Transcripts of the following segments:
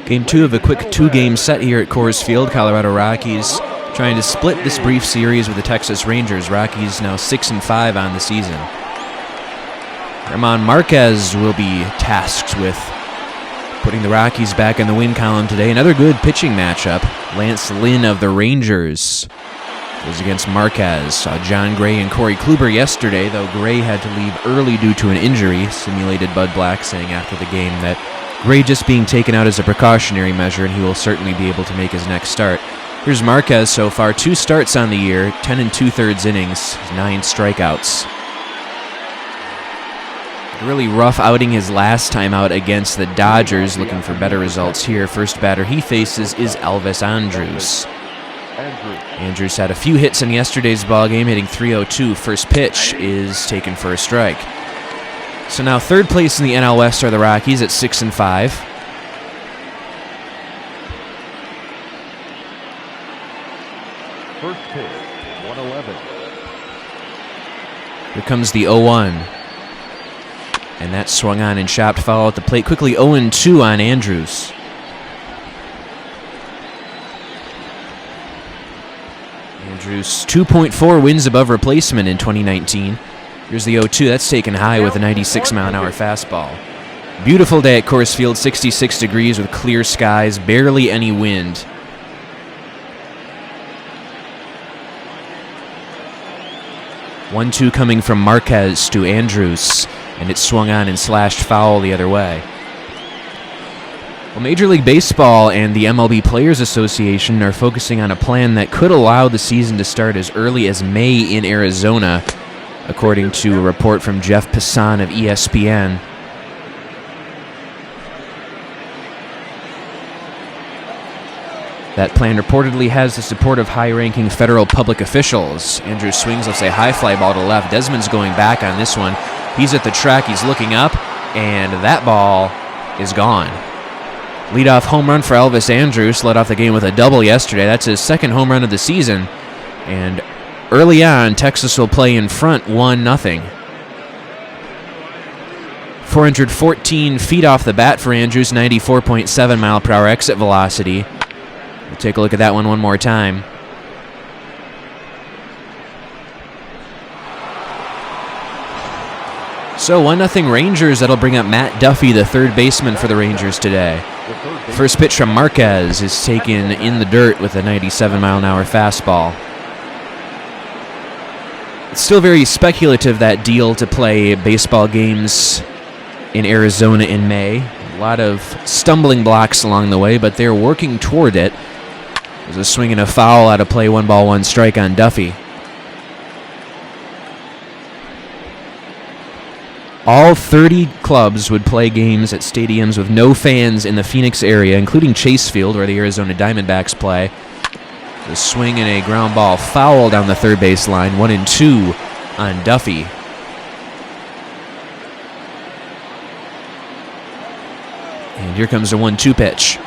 Game 2 of a quick 2-game set here at Coors Field. Colorado Rockies trying to split this brief series with the Texas Rangers. Rockies now 6-5 on the season. German Marquez will be tasked with putting the Rockies back in the win column today. Another good pitching matchup. Lance Lynn of the Rangers goes against Marquez. Saw John Gray and Corey Kluber yesterday, though Gray had to leave early due to an injury. Simulated Bud Black saying after the game that Gray just being taken out as a precautionary measure, and he will certainly be able to make his next start. Here's Marquez so far, 2 starts on the year, 10 2/3 innings, 9 strikeouts. A really rough outing his last time out against the Dodgers, looking for better results here. First batter he faces is Elvis Andrus. Andrus had a few hits in yesterday's ballgame, hitting .302. First pitch is taken for a strike. So now third place in the NL West are the Rockies at 6-5. First pitch, 111. Here comes the 0-1. And that swung on and chopped foul at the plate. Quickly 0-2 on Andrus. Andrus 2.4 wins above replacement in 2019. Here's the 0-2. That's taken high with a 96-mile-an-hour fastball. Beautiful day at Coors Field, 66 degrees with clear skies, barely any wind. One-two coming from Marquez to Andrus, and it swung on and slashed foul the other way. Well, Major League Baseball and the MLB Players Association are focusing on a plan that could allow the season to start as early as May in Arizona, according to a report from Jeff Passan of ESPN. That plan reportedly has the support of high-ranking federal public officials. Andrew swings, let's say, high fly ball to left. Desmond's going back on this one. He's at the track, he's looking up, and that ball is gone. Leadoff home run for Elvis Andrus, led off the game with a double yesterday. That's his second home run of the season. And early on, Texas will play in front 1-0. 414 feet off the bat for Andrus, 94.7 mile per hour exit velocity. We'll take a look at that one more time. So 1-0 Rangers. That'll bring up Matt Duffy, the third baseman for the Rangers today. First pitch from Marquez is taken in the dirt with a 97-mile-an-hour fastball. It's still very speculative, that deal to play baseball games in Arizona in May. A lot of stumbling blocks along the way, but they're working toward it. There's a swing and a foul out of play, 1-1 strike on Duffy. All 30 clubs would play games at stadiums with no fans in the Phoenix area, including Chase Field, where the Arizona Diamondbacks play. The swing and a ground ball foul down the third base line, 1-2 on Duffy. And here comes the 1-2 pitch.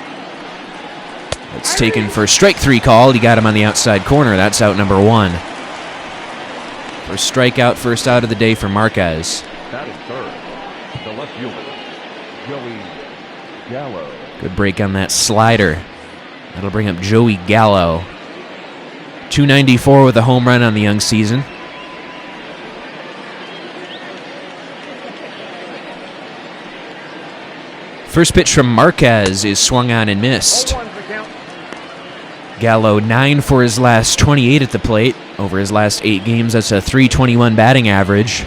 It's taken for strike 3 called. He got him on the outside corner. That's out number 1. First strikeout, first out of the day for Marquez. That is third. The left fielder, Joey Gallo. Good break on that slider. That'll bring up Joey Gallo. 294 with a home run on the young season. First pitch from Marquez is swung on and missed. Gallo 9 for his last 28 at the plate. Over his last 8 games, that's a .321 batting average.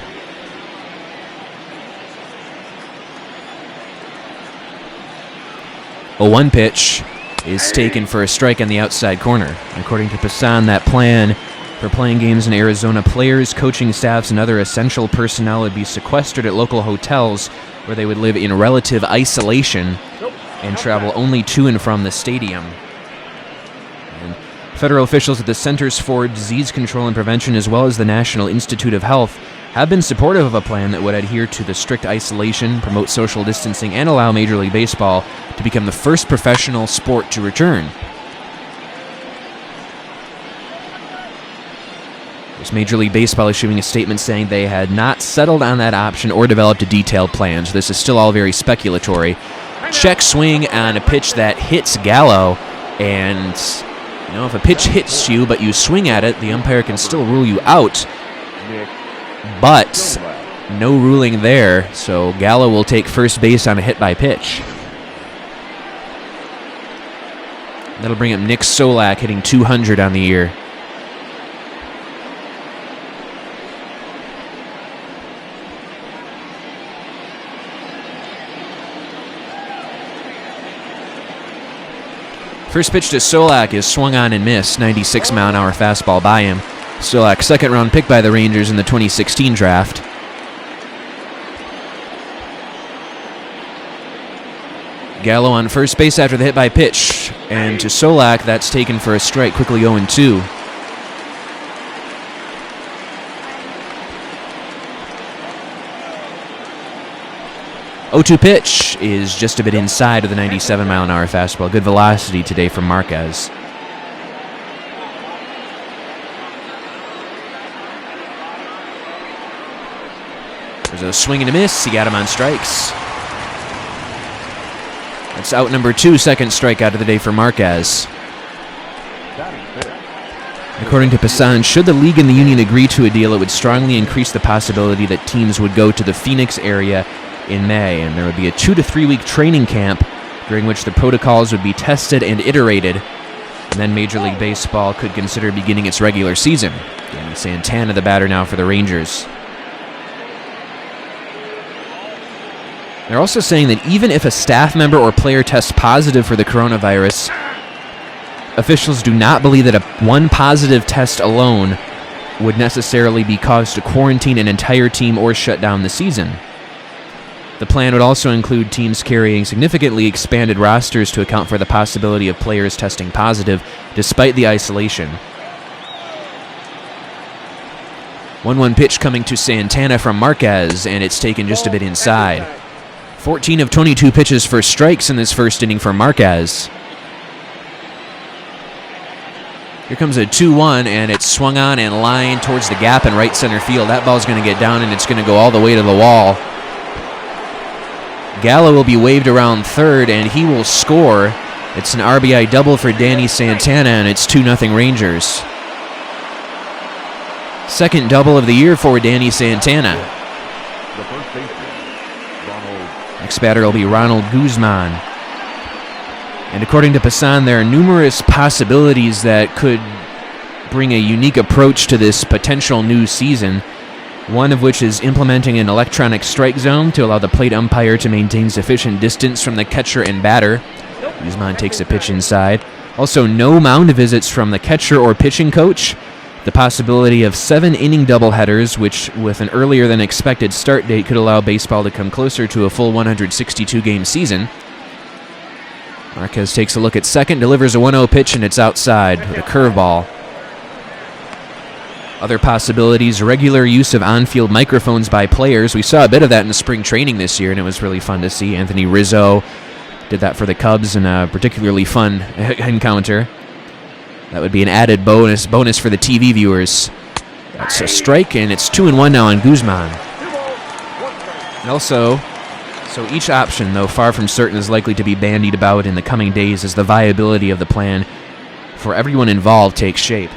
A 1 pitch is taken for a strike on the outside corner. According to Passan, that plan for playing games in Arizona, players, coaching staffs, and other essential personnel would be sequestered at local hotels where they would live in relative isolation and travel only to and from the stadium. And federal officials at the Centers for Disease Control and Prevention, as well as the National Institute of Health, have been supportive of a plan that would adhere to the strict isolation, promote social distancing, and allow Major League Baseball to become the first professional sport to return. There's Major League Baseball issuing a statement saying they had not settled on that option or developed a detailed plan, so this is still all very speculatory. check swing on a pitch that hits Gallo. And, if a pitch hits you but you swing at it, the umpire can still rule you out. But no ruling there, so Gallo will take first base on a hit by pitch. That'll bring up Nick Solak, hitting .200 on the year. First pitch to Solak is swung on and missed. 96-mile-an-hour fastball by him. Solak, second-round pick by the Rangers in the 2016 draft. Gallo on first base after the hit by pitch. And to Solak, that's taken for a strike, quickly 0-2. O2 pitch is just a bit inside of the 97-mile-an-hour fastball. Good velocity today from Marquez. There's a swing and a miss. He got him on strikes. That's out number 2, second strikeout of the day for Marquez. According to Passan, should the league and the union agree to a deal, it would strongly increase the possibility that teams would go to the Phoenix area in May, and there would be a 2 to 3 week training camp during which the protocols would be tested and iterated, and then Major League Baseball could consider beginning its regular season. Danny Santana, the batter now for the Rangers. They're also saying that even if a staff member or player tests positive for the coronavirus, officials do not believe that one positive test alone would necessarily be cause to quarantine an entire team or shut down the season. The plan would also include teams carrying significantly expanded rosters to account for the possibility of players testing positive despite the isolation. 1-1 pitch coming to Santana from Marquez, and it's taken just a bit inside. 14 of 22 pitches for strikes in this first inning for Marquez. Here comes a 2-1, and it's swung on and lined towards the gap in right center field. That ball's going to get down, and it's going to go all the way to the wall. Gallo will be waved around third, and he will score. It's an RBI double for Danny Santana, and it's 2-0 Rangers. Second double of the year for Danny Santana. Next batter will be Ronald Guzman. And according to Passan, there are numerous possibilities that could bring a unique approach to this potential new season. One of which is implementing an electronic strike zone to allow the plate umpire to maintain sufficient distance from the catcher and batter. Guzman takes a pitch inside. Also, no mound visits from the catcher or pitching coach. The possibility of 7-inning doubleheaders, which, with an earlier than expected start date, could allow baseball to come closer to a full 162-game season. Marquez takes a look at second, delivers a 1-0 pitch, and it's outside with a curveball. Other possibilities, regular use of on-field microphones by players. We saw a bit of that in the spring training this year, and it was really fun to see. Anthony Rizzo did that for the Cubs in a particularly fun encounter. That would be an added bonus for the TV viewers. That's a strike, and it's 2-1 now on Guzman. And also, so each option, though far from certain, is likely to be bandied about in the coming days as the viability of the plan for everyone involved takes shape.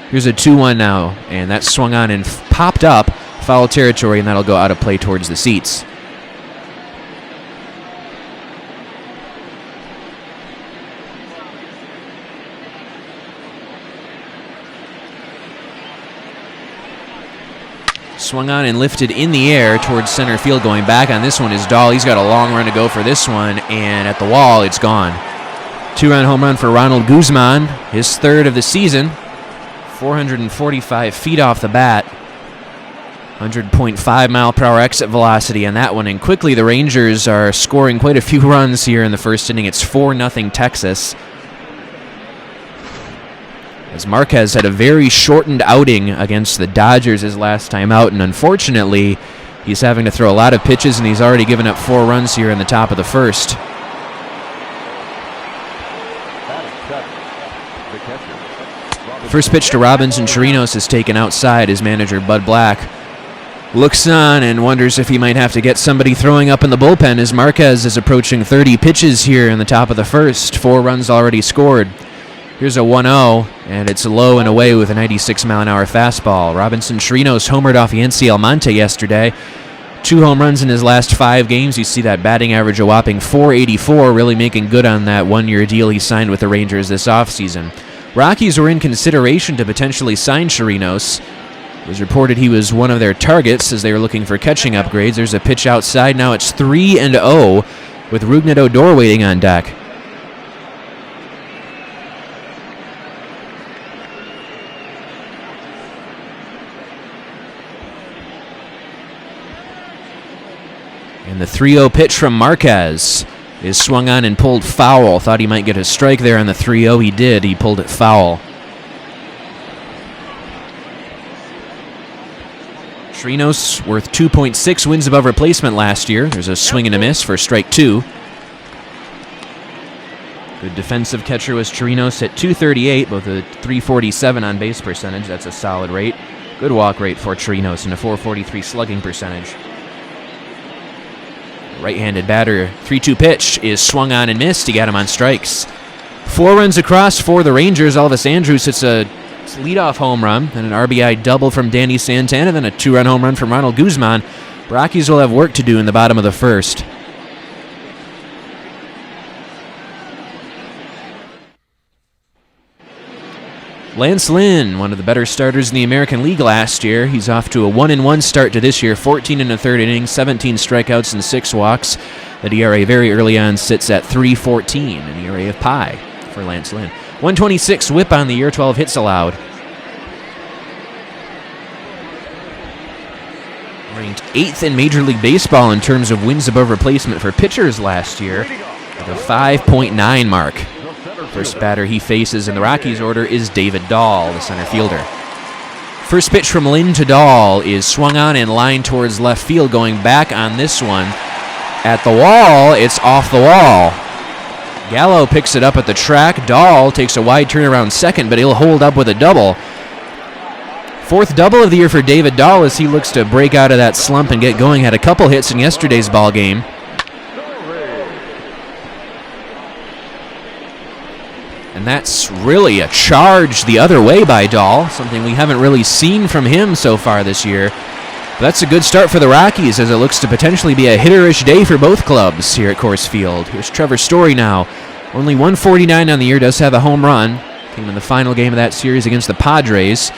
Here's a 2-1 now, and that's swung on and popped up, foul territory, and that'll go out of play towards the seats. Swung on and lifted in the air towards center field. Going back on this one is Dahl. He's got a long run to go for this one, and at the wall, it's gone. 2-run home run for Ronald Guzman, his third of the season. 445 feet off the bat. 100.5 mile per hour exit velocity on that one. And quickly, the Rangers are scoring quite a few runs here in the first inning. It's 4-0 Texas. As Marquez had a very shortened outing against the Dodgers his last time out, and unfortunately, he's having to throw a lot of pitches, and he's already given up 4 runs here in the top of the first. First pitch to Solak and Chirinos is taken outside, his manager Bud Black looks on and wonders if he might have to get somebody throwing up in the bullpen as Marquez is approaching 30 pitches here in the top of the first. 4 runs already scored. Here's a 1-0, and it's low and away with a 96-mile-an-hour fastball. Robinson Chirinos homered off Yancy Almonte yesterday. 2 home runs in his last 5 games. You see that batting average a whopping .484, really making good on that 1-year deal he signed with the Rangers this offseason. Rockies were in consideration to potentially sign Chirinos. It was reported he was one of their targets as they were looking for catching upgrades. There's a pitch outside. Now it's 3-0 with Rougned Odor waiting on deck. And the 3-0 pitch from Marquez is swung on and pulled foul. Thought he might get a strike there on the 3-0. He did. He pulled it foul. Chirinos worth 2.6 wins above replacement last year. There's a swing and a miss for strike 2. Good defensive catcher was Chirinos at .238, both a .347 on base percentage. That's a solid rate. Good walk rate for Chirinos and a .443 slugging percentage. Right-handed batter, 3-2 pitch is swung on and missed. He got him on strikes. 4 runs across for the Rangers. Elvis Andrus hits a leadoff home run, and an RBI double from Danny Santana, then a 2-run home run from Ronald Guzman. Rockies will have work to do in the bottom of the first. Lance Lynn, one of the better starters in the American League last year. He's off to a 1-1 start to this year, 14 in the third inning, 17 strikeouts and 6 walks. The ERA very early on sits at 3.14, an ERA of pi for Lance Lynn. 126 whip on the year, 12 hits allowed. Ranked 8th in Major League Baseball in terms of wins above replacement for pitchers last year, with a 5.9 mark. First batter he faces in the Rockies order is David Dahl, the center fielder. First pitch from Lynn to Dahl is swung on and lined towards left field, going back on this one. At the wall, it's off the wall. Gallo picks it up at the track. Dahl takes a wide turnaround second, but he'll hold up with a double. 4th double of the year for David Dahl as he looks to break out of that slump and get going. Had a couple hits in yesterday's ball game. And that's really a charge the other way by Dahl, something we haven't really seen from him so far this year. But that's a good start for the Rockies as it looks to potentially be a hitterish day for both clubs here at Coors Field. Here's Trevor Story now. Only 149 on the year, does have a home run. Came in the final game of that series against the Padres.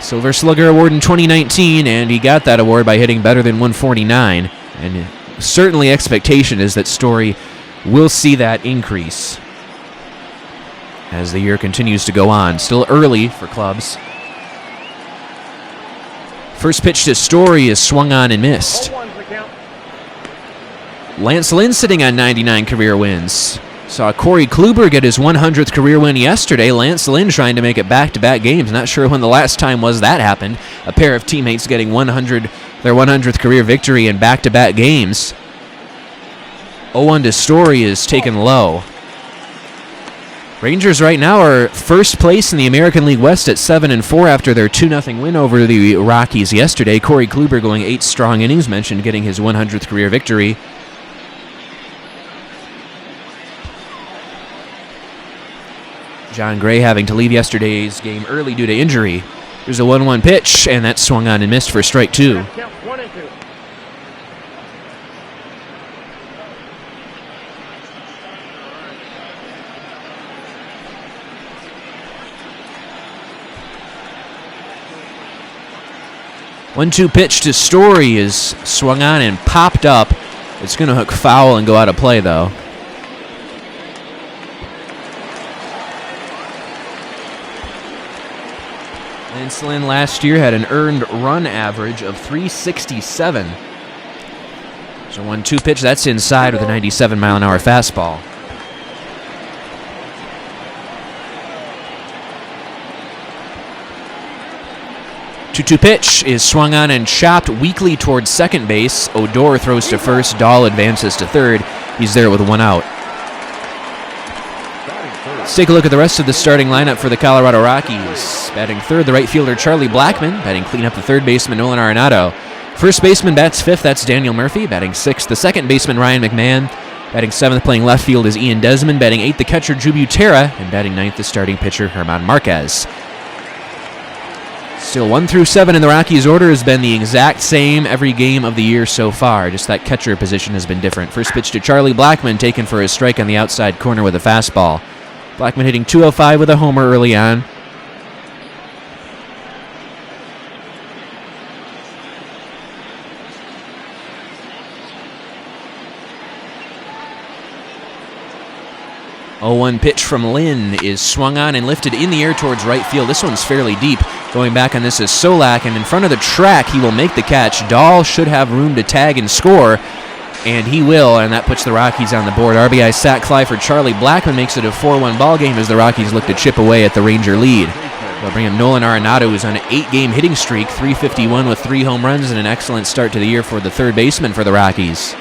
Silver Slugger Award in 2019, and he got that award by hitting better than 149. And certainly expectation is that Story will see that increase as the year continues to go on. Still early for clubs. First pitch to Story is swung on and missed. Lance Lynn sitting on 99 career wins. Saw Corey Kluber get his 100th career win yesterday. Lance Lynn trying to make it back-to-back games. Not sure when the last time was that happened. A pair of teammates getting their 100th career victory in back-to-back games. 0-1 to Story is taken low. Rangers right now are first place in the American League West at 7-4 after their 2-0 win over the Rockies yesterday. Corey Kluber going 8 strong innings, mentioned getting his 100th career victory. John Gray having to leave yesterday's game early due to injury. There's a 1-1 pitch, and that swung on and missed for strike 2. One-two pitch to Story is swung on and popped up. It's going to hook foul and go out of play, though. Lance Lynn last year had an earned run average of 367. So 1-2 pitch, that's inside with a 97-mile-an-hour fastball. 2-2 pitch is swung on and chopped weakly towards second base. Odor throws to first. Dahl advances to third. He's there with 1 out. Let's take a look at the rest of the starting lineup for the Colorado Rockies. Batting third, the right fielder Charlie Blackmon. Batting cleanup, the third baseman Nolan Arenado. First baseman bats fifth, that's Daniel Murphy. Batting sixth, the second baseman, Ryan McMahon. Batting seventh, playing left field, is Ian Desmond. Batting eighth, the catcher, Drew Butera. And batting ninth, the starting pitcher, German Marquez. Still 1 through 7 in the Rockies' order has been the exact same every game of the year so far. Just that catcher position has been different. First pitch to Charlie Blackmon, taken for a strike on the outside corner with a fastball. Blackmon hitting .205 with a homer early on. Oh, 1 pitch from Lynn is swung on and lifted in the air towards right field. This one's fairly deep. Going back on this is Solak, and in front of the track, he will make the catch. Dahl should have room to tag and score, and he will, and that puts the Rockies on the board. RBI sac fly for Charlie Blackmon makes it a 4-1 ball game as the Rockies look to chip away at the Ranger lead. They'll bring him Nolan Arenado, who's on an 8-game hitting streak, .351 with 3 home runs and an excellent start to the year for the third baseman for the Rockies.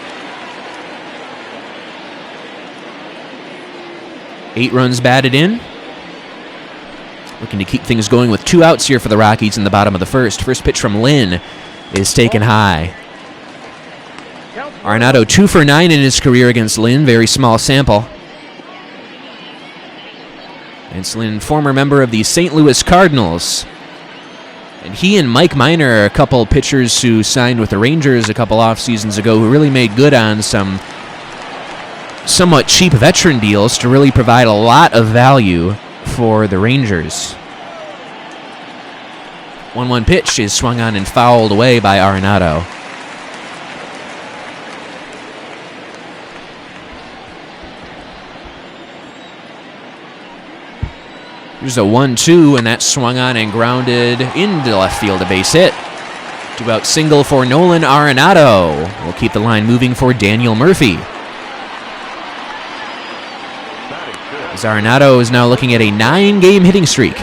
8 runs batted in. Looking to keep things going with 2 outs here for the Rockies in the bottom of the first. First pitch from Lynn is taken high. Arenado 2 for 9 in his career against Lynn. Very small sample. It's Lynn, former member of the St. Louis Cardinals. And he and Mike Minor are a couple pitchers who signed with the Rangers a couple off seasons ago who really made good on some somewhat cheap veteran deals to really provide a lot of value for the Rangers. 1-1 pitch is swung on and fouled away by Arenado. Here's a 1-2, and that's swung on and grounded into left field, a base hit. 2-out single for Nolan Arenado. Will keep the line moving for Daniel Murphy. As Arenado is now looking at a 9-game hitting streak.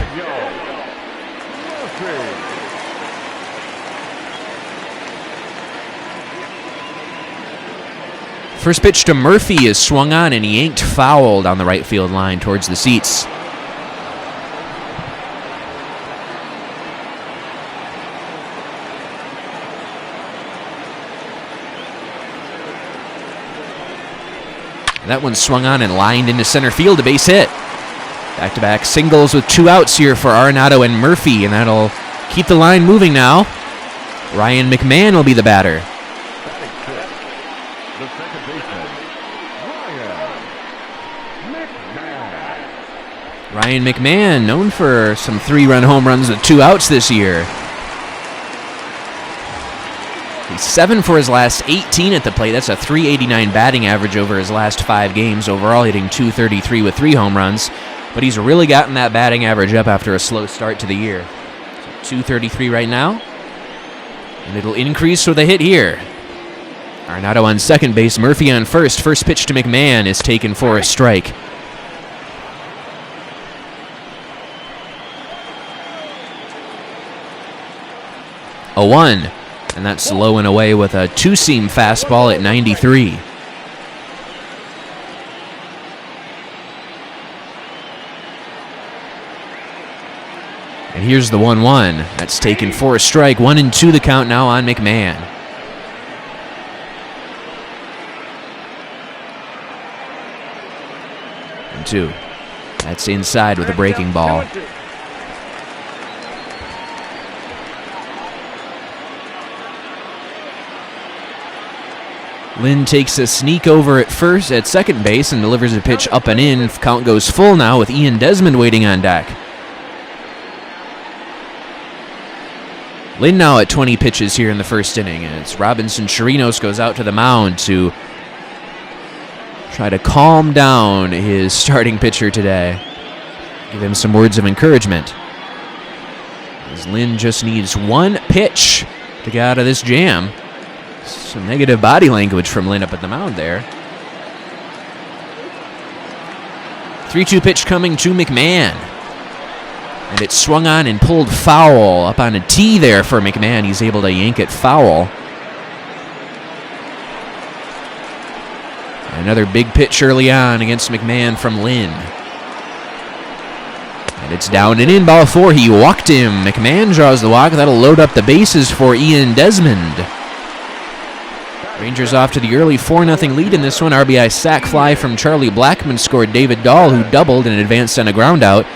First pitch to Murphy is swung on and yanked foul down the right field line towards the seats. That one swung on and lined into center field, a base hit. Back-to-back singles with 2 outs here for Arenado and Murphy, and that'll keep the line moving now. Ryan McMahon will be the batter. Ryan McMahon, known for some 3-run home runs with 2 outs this year. He's 7 for his last 18 at the plate. That's a .389 batting average over his last 5 games. Overall, hitting .233 with 3 home runs. But he's really gotten that batting average up after a slow start to the year. So .233 right now. And it'll increase with a hit here. Arenado on second base, Murphy on first. First pitch to McMahon is taken for a strike. A 1. And that's low and away with a 2-seam fastball at 93. And here's the 1-1. That's taken for a strike. 1-2 the count now on McMahon. And 2. That's inside with a breaking ball. Lynn takes a sneak over at second base and delivers a pitch up and in. Count goes full now with Ian Desmond waiting on deck. Lynn now at 20 pitches here in the first inning, and it's Robinson Chirinos goes out to the mound to try to calm down his starting pitcher today. Give him some words of encouragement. As Lynn just needs 1 pitch to get out of this jam. Some negative body language from Lynn up at the mound there. 3-2 pitch coming to McMahon. And it's swung on and pulled foul. Up on a tee there for McMahon. He's able to yank it foul. Another big pitch early on against McMahon from Lynn. And it's down and in, ball 4. He walked him. McMahon draws the walk. That'll load up the bases for Ian Desmond. Rangers off to the early 4-0 lead in this one. RBI sac fly from Charlie Blackmon scored David Dahl, who doubled and advanced on a groundout.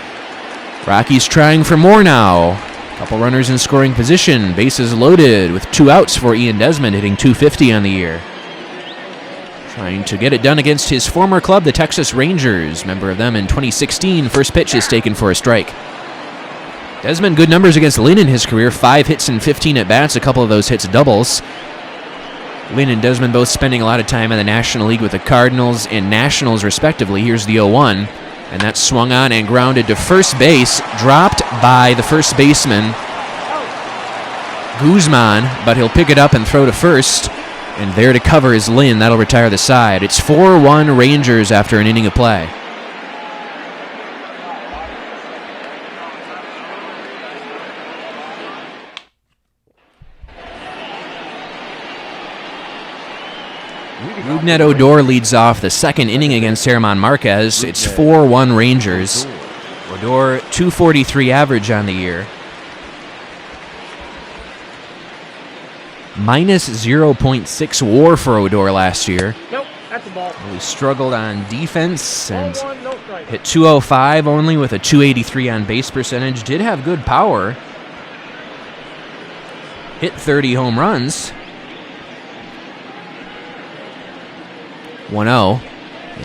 Rockies trying for more now. Couple runners in scoring position. Bases loaded with 2 outs for Ian Desmond, hitting .250 on the year. Trying to get it done against his former club, the Texas Rangers. Member of them in 2016. First pitch is taken for a strike. Desmond, good numbers against Lynn in his career. 5 hits and 15 at-bats. A couple of those hits doubles. Lynn and Desmond both spending a lot of time in the National League with the Cardinals and Nationals, respectively. Here's the 0-1. And that's swung on and grounded to first base. Dropped by the first baseman, Guzman, but he'll pick it up and throw to first. And there to cover is Lynn. That'll retire the side. It's 4-1 Rangers after an inning of play. Rougned Odor leads off the second inning against German Marquez. It's 4-1 Rangers. Odor, .243 average on the year. Minus 0.6 WAR for Odor last year. Nope, that's a ball. He struggled on defense and hit .205 only with a .283 on base percentage. Did have good power. Hit 30 home runs. 1-0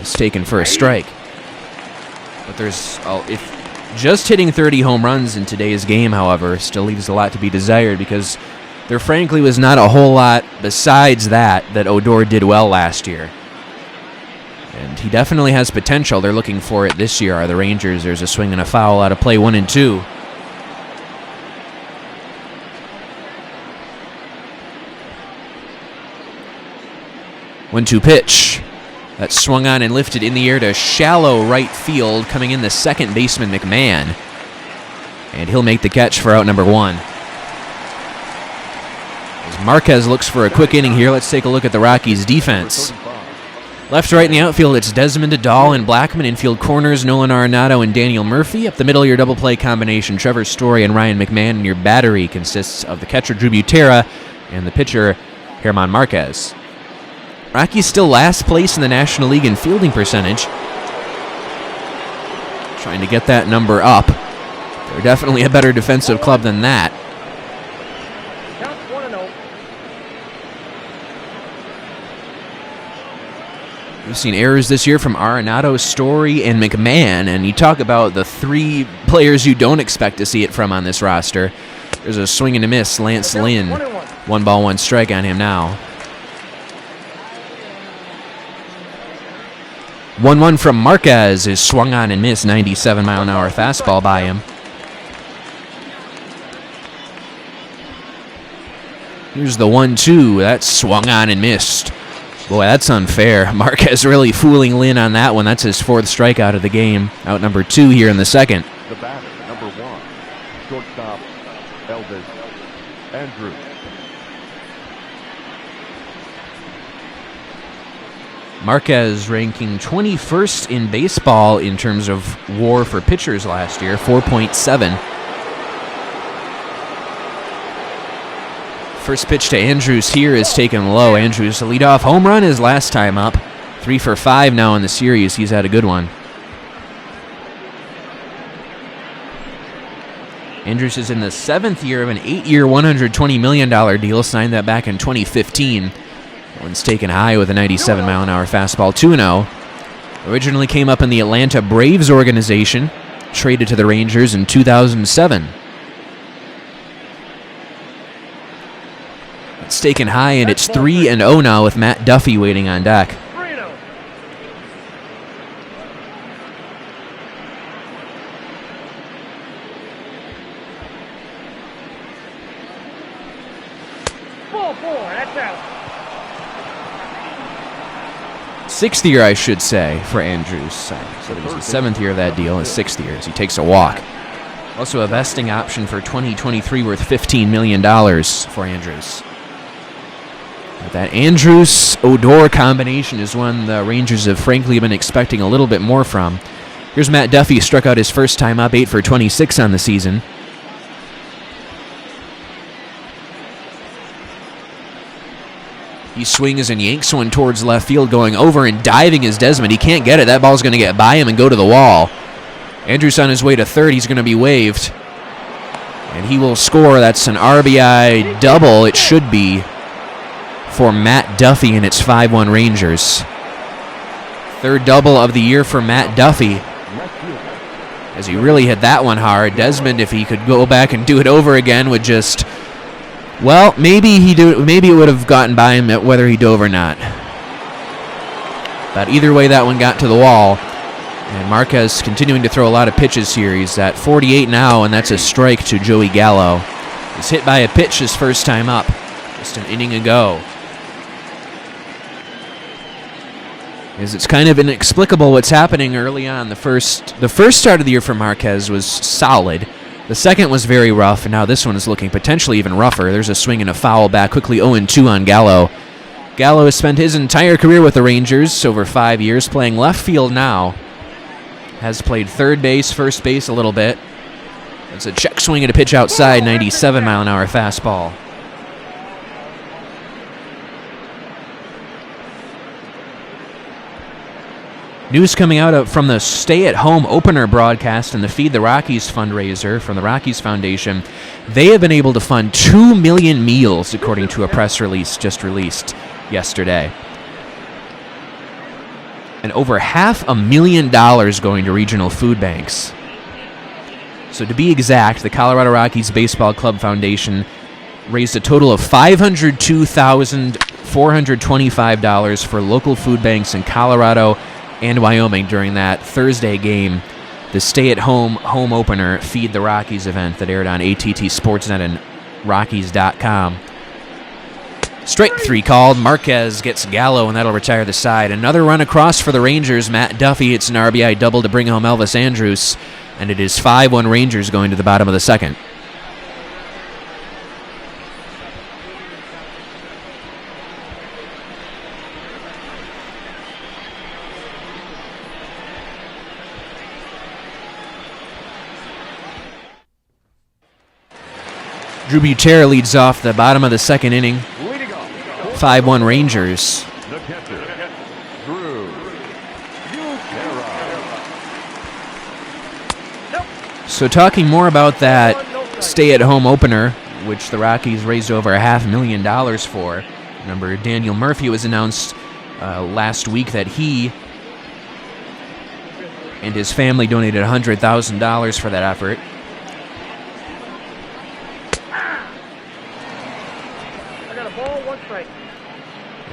is taken for a strike. But if just hitting 30 home runs in today's game, however, still leaves a lot to be desired because there frankly was not a whole lot besides that Odor did well last year. And he definitely has potential. They're looking for it this year, are the Rangers. There's a swing and a foul out of play, 1-2. One-two pitch. That's swung on and lifted in the air to shallow right field. Coming in the second baseman, McMahon. And he'll make the catch for out number 1. As Marquez looks for a quick inning here, let's take a look at the Rockies' defense. Left to right in the outfield, it's Desmond, Dahl, and Blackmon. Infield corners, Nolan Arenado and Daniel Murphy. Up the middle, your double play combination, Trevor Story and Ryan McMahon. And your battery consists of the catcher, Drew Butera, and the pitcher, German Marquez. Rockies still last place in the National League in fielding percentage. Trying to get that number up. They're definitely a better defensive club than that. Count 1-0. We've seen errors this year from Arenado, Story, and McMahon, and you talk about the 3 players you don't expect to see it from on this roster. There's a swing and a miss, Lance Lynn. 1 ball, 1 strike on him now. 1-1 from Marquez is swung on and missed. 97-mile-an-hour fastball by him. Here's the 1-2. That's swung on and missed. Boy, that's unfair. Marquez really fooling Lynn on that one. That's his 4th strikeout of the game. Out number 2 here in the second. The batter, number 1, shortstop, Elvis Andrews. Marquez ranking 21st in baseball in terms of WAR for pitchers last year, 4.7. First pitch to Andrews here is taken low. Andrews, a leadoff home run his last time up. 3 for 5 now in the series. He's had a good one. Andrews is in the 7th year of an 8-year, $120 million deal. Signed that back in 2015. One's taken high with a 97-mile-an-hour fastball, 2-0. Originally came up in the Atlanta Braves organization, traded to the Rangers in 2007. It's taken high, and it's 3-0 now with Matt Duffy waiting on deck. That's out. 6th year, I should say, for Andrews. So it was the 7th year of that deal, his 6th year as he takes a walk. Also a vesting option for 2023 worth $15 million for Andrews. But that Andrews-Odor combination is one the Rangers have frankly been expecting a little bit more from. Here's Matt Duffy, struck out his first time up, 8 for 26 on the season. He swings and yanks one towards left field, going over and diving is Desmond. He can't get it. That ball's going to get by him and go to the wall. Andrews on his way to third. He's going to be waved. And he will score. That's an RBI double, it should be, for Matt Duffy, and it's 5-1 Rangers. Third double of the year for Matt Duffy, as he really hit that one hard. Desmond, if he could go back and do it over again, would just, well, maybe it would have gotten by him whether he dove or not. But either way, that one got to the wall. And Marquez continuing to throw a lot of pitches here. He's at 48 now, and that's a strike to Joey Gallo. He's hit by a pitch his first time up, just an inning ago. As it's kind of inexplicable what's happening early on. The first start of the year for Marquez was solid. The second was very rough, and now this one is looking potentially even rougher. There's a swing and a foul back, quickly 0-2 on Gallo. Gallo has spent his entire career with the Rangers, over 5 years, playing left field now. Has played third base, first base a little bit. It's a check swing and a pitch outside, 97-mile-an-hour fastball. News coming out from the stay-at-home opener broadcast and the Feed the Rockies fundraiser from the Rockies Foundation. They have been able to fund 2 million meals, according to a press release just released yesterday. And over $500,000 going to regional food banks. So to be exact, the Colorado Rockies Baseball Club Foundation raised a total of $502,425 for local food banks in Colorado and Wyoming during that Thursday game, the stay-at-home home opener Feed the Rockies event that aired on ATT Sportsnet and Rockies.com. Strike three called. Marquez gets Gallo, and that'll retire the side. Another run across for the Rangers. Matt Duffy, it's an RBI double to bring home Elvis Andrus, and it is 5-1 Rangers going to the bottom of the second. Drew Butera leads off the bottom of the second inning. 5-1 Rangers. The catcher, Drew Butera. So talking more about that stay-at-home opener, which the Rockies raised over $500,000 for. Remember, Daniel Murphy was announced last week that he and his family donated $100,000 for that effort.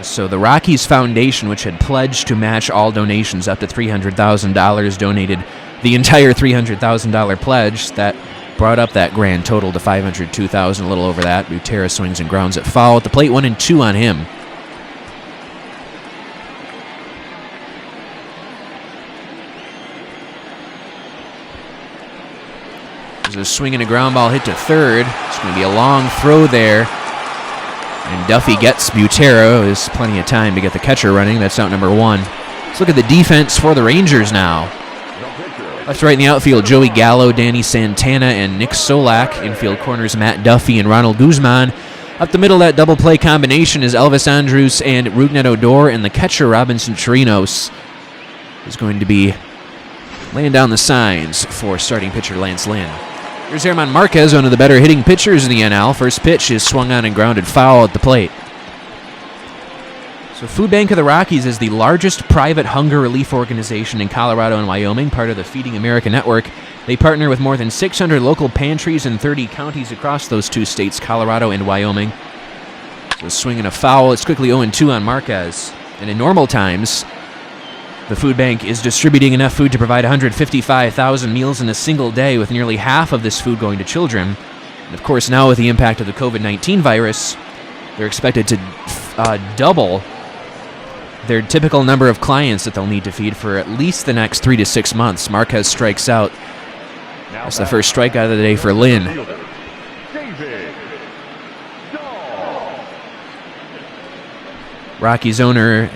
So the Rockies Foundation, which had pledged to match all donations up to $300,000, donated the entire $300,000 pledge. That brought up that grand total to $502,000, a little over that. Butera swings and grounds at foul at the plate, 1-2 on him. There's a swing and a ground ball hit to third. It's going to be a long throw there. And Duffy gets Butera. There's plenty of time to get the catcher running. That's out number one. Let's look at the defense for the Rangers now. Left, right in the outfield, Joey Gallo, Danny Santana, and Nick Solak. Infield corners, Matt Duffy and Ronald Guzman. Up the middle, that double play combination is Elvis Andrus and Rougned Odor. And the catcher, Solak and Chirinos, is going to be laying down the signs for starting pitcher Lance Lynn. Here's German Marquez, one of the better hitting pitchers in the NL. First pitch is swung on and grounded foul at the plate. So Food Bank of the Rockies is the largest private hunger relief organization in Colorado and Wyoming, part of the Feeding America Network. They partner with more than 600 local pantries in 30 counties across those two states, Colorado and Wyoming. So a swing and a foul. It's quickly 0-2 on Marquez. And in normal times, the food bank is distributing enough food to provide 155,000 meals in a single day, with nearly half of this food going to children. And of course, now with the impact of the COVID-19 virus, they're expected to double their typical number of clients that they'll need to feed for at least the next 3 to 6 months. Marquez strikes out. That's the first strikeout of the day for Lynn. Rockies owner,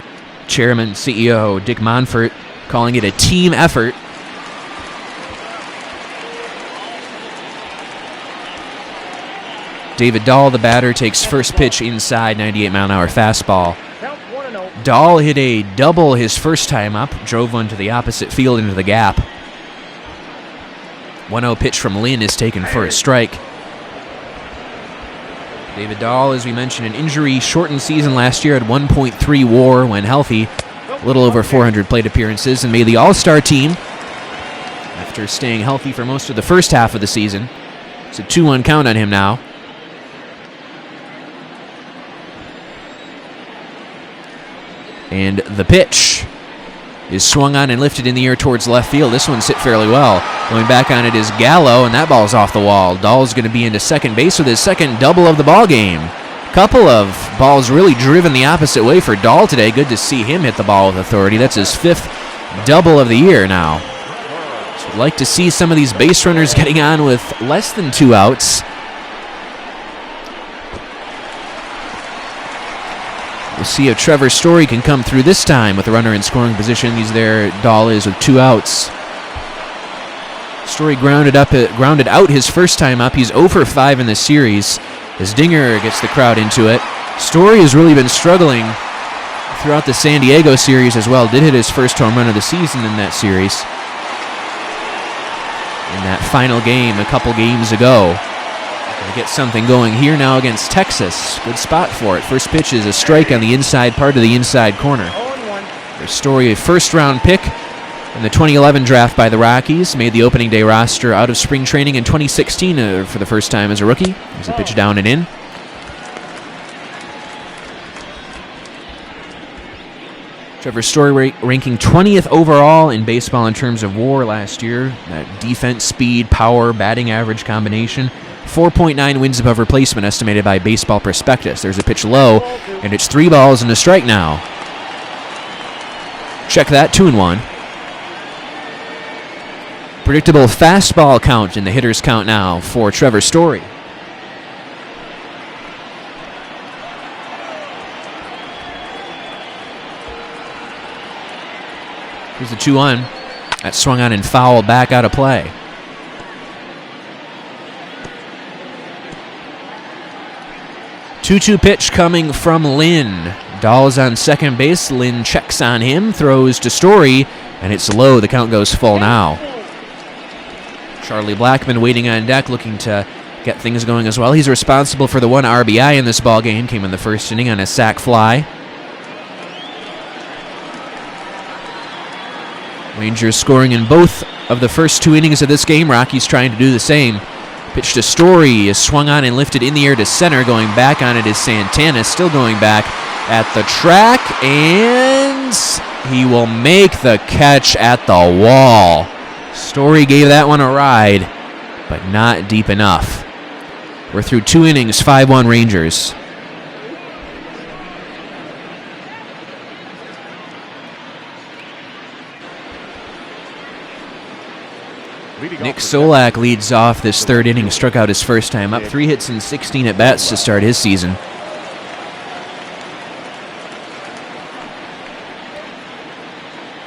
chairman, CEO Dick Monfort calling it a team effort. David Dahl, the batter, takes first pitch inside, 98-mile-an-hour fastball. Count 1-0. Dahl hit a double his first time up, drove one to the opposite field into the gap. 1-0 pitch from Lynn is taken for a strike. David Dahl, as we mentioned, an injury-shortened season last year, had 1.3 WAR when healthy, a little over 400 plate appearances, and made the All-Star team after staying healthy for most of the first half of the season. It's a 2-1 count on him now. And the pitch is swung on and lifted in the air towards left field. This one's hit fairly well. Going back on it is Gallo, and that ball's off the wall. Dahl's going to be into second base with his second double of the ball game. Couple of balls really driven the opposite way for Dahl today. Good to see him hit the ball with authority. That's his 5th double of the year now. So I'd like to see some of these base runners getting on with less than 2 outs. We'll see if Trevor Story can come through this time with a runner in scoring position. He's there. Dahl is with 2 outs. Story grounded out his first time up. He's 0 for 5 in this series. As Dinger gets the crowd into it. Story has really been struggling throughout the San Diego series as well. Did hit his first home run of the season in that series. In that final game a couple games ago. Gonna get something going here now against Texas. Good spot for it. First pitch is a strike on the inside part of the inside corner. 0-1. Their Story, a first-round pick in the 2011 draft by the Rockies. Made the opening day roster out of spring training in 2016 for the first time as a rookie. There's a pitch down and in. Trevor Story ranking 20th overall in baseball in terms of WAR last year. That defense, speed, power, batting average combination. 4.9 wins above replacement estimated by Baseball Prospectus. There's a pitch low, and it's 3 balls and a strike now. Check that, 2-1. Predictable fastball count in the hitter's count now for Trevor Story. Here's the 2-1. That swung on and fouled back out of play. Two-two pitch coming from Lynn. Dahl is on second base. Lynn checks on him, throws to Story, and it's low. The count goes full now. Charlie Blackmon waiting on deck, looking to get things going as well. He's responsible for the 1 RBI in this ball game. Came in the first inning on a sac fly. Rangers scoring in both of the first 2 innings of this game. Rockies trying to do the same. Pitch to Story is swung on and lifted in the air to center. Going back on it is Santana, still going back at the track, and he will make the catch at the wall. Story gave that one a ride, but not deep enough. We're through 2 innings, 5-1 Rangers. Nick Solak leads off this 3rd inning, struck out his first time up. 3 hits and 16 at-bats to start his season.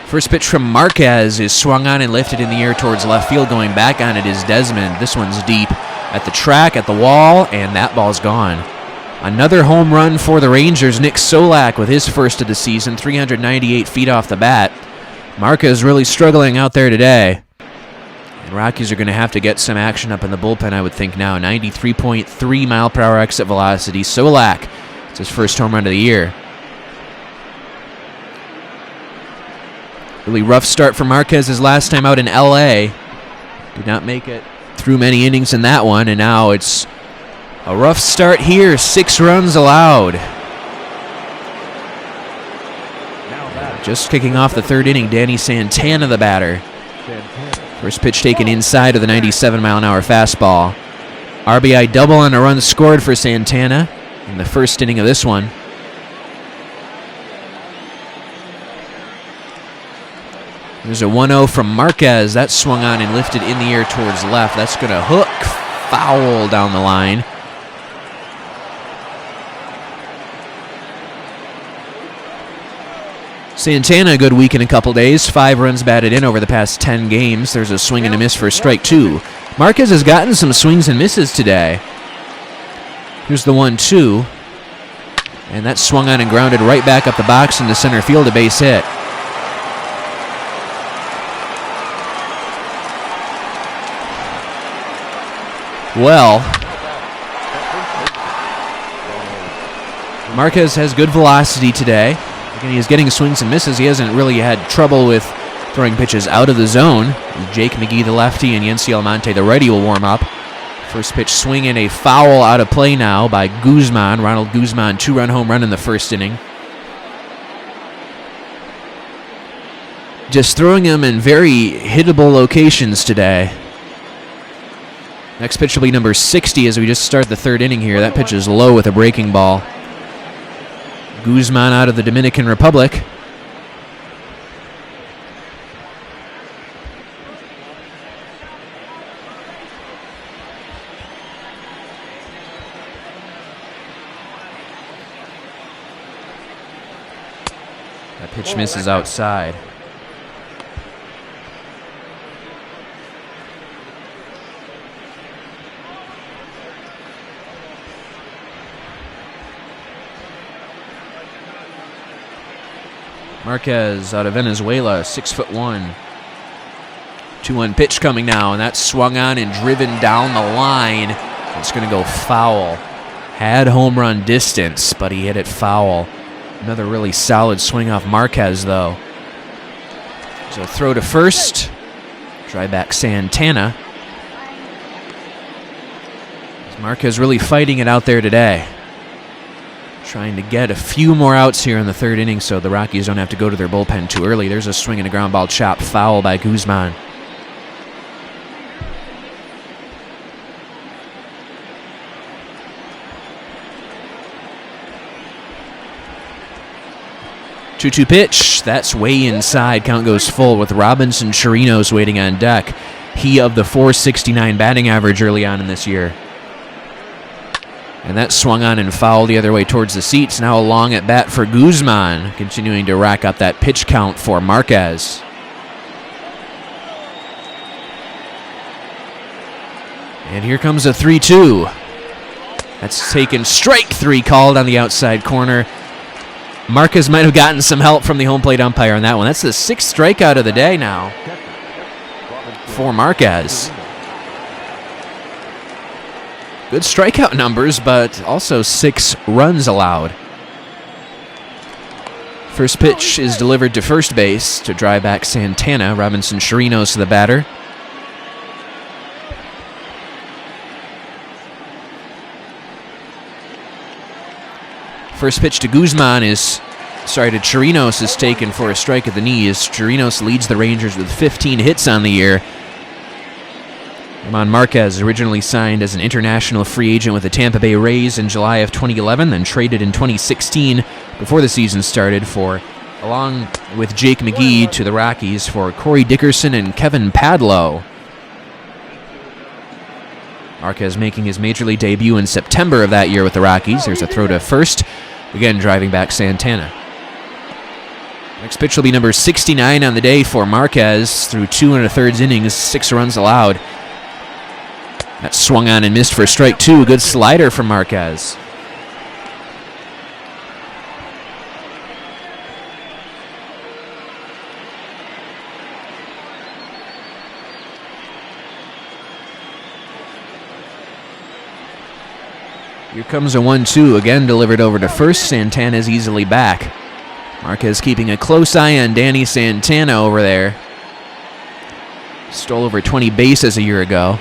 First pitch from Marquez is swung on and lifted in the air towards left field. Going back on it is Desmond. This one's deep at the track, at the wall, and that ball's gone. Another home run for the Rangers. Nick Solak with his first of the season, 398 feet off the bat. Marquez really struggling out there today. And Rockies are going to have to get some action up in the bullpen, I would think now. 93.3 mile-per-hour exit velocity. Solak, it's his first home run of the year. Really rough start for Marquez his last time out in L.A. Did not make it through many innings in that one, and now it's a rough start here. 6 runs allowed. Just kicking off the 3rd inning, Danny Santana, the batter. First pitch taken inside of the 97-mile-an-hour fastball. RBI double on a run scored for Santana in the first inning of this one. There's a 1-0 from Marquez. That swung on and lifted in the air towards left. That's going to hook foul down the line. Santana, a good week in a couple days. 5 runs batted in over the past 10 games. There's a swing and a miss for strike 2. Marquez has gotten some swings and misses today. Here's the 1-2. And that swung on and grounded right back up the box into center field, a base hit. Well, Marquez has good velocity today. Again, he's getting swings and misses. He hasn't really had trouble with throwing pitches out of the zone. Jake McGee, the lefty, and Yency Almonte, the righty, will warm up. First pitch swing and a foul out of play now by Guzman. Ronald Guzman, 2-run home run in the first inning. Just throwing him in very hittable locations today. Next pitch will be number 60 as we just start the third inning here. That pitch is low with a breaking ball. Guzman out of the Dominican Republic. That pitch misses outside. Marquez out of Venezuela, 6'1". 2-1 pitch coming now, and that's swung on and driven down the line. It's going to go foul. Had home run distance, but he hit it foul. Another really solid swing off Marquez, though. So throw to first. Try back Santana. Marquez really fighting it out there today. Trying to get a few more outs here in the third inning so the Rockies don't have to go to their bullpen too early. There's a swing and a ground ball chop, foul by Guzman. Two-two pitch. That's way inside. Count goes full with Robinson Chirinos waiting on deck. He of the .469 batting average early on in this year. And that swung on and fouled the other way towards the seats. Now a long at bat for Guzman, continuing to rack up that pitch count for Marquez. And here comes a 3-2. That's taken strike three, called on the outside corner. Marquez might have gotten some help from the home plate umpire on that one. That's the 6th strikeout of the day now for Marquez. Good strikeout numbers, but also 6 runs allowed. First pitch is delivered to first base to drive back Santana. Robinson Chirinos, the batter. First pitch to Chirinos is taken for a strike at the knees. Chirinos leads the Rangers with 15 hits on the year. German Marquez, originally signed as an international free agent with the Tampa Bay Rays in July of 2011, then traded in 2016 before the season started along with Jake McGee to the Rockies for Corey Dickerson and Kevin Padlow. Marquez making his major league debut in September of that year with the Rockies. There's a throw to first, again driving back Santana. Next pitch will be number 69 on the day for Marquez through 2 1/3 innings, 6 runs allowed. That swung on and missed for strike 2. A good slider from Marquez. Here comes a 1-2, again delivered over to first. Santana's easily back. Marquez keeping a close eye on Danny Santana over there. Stole over 20 bases a year ago.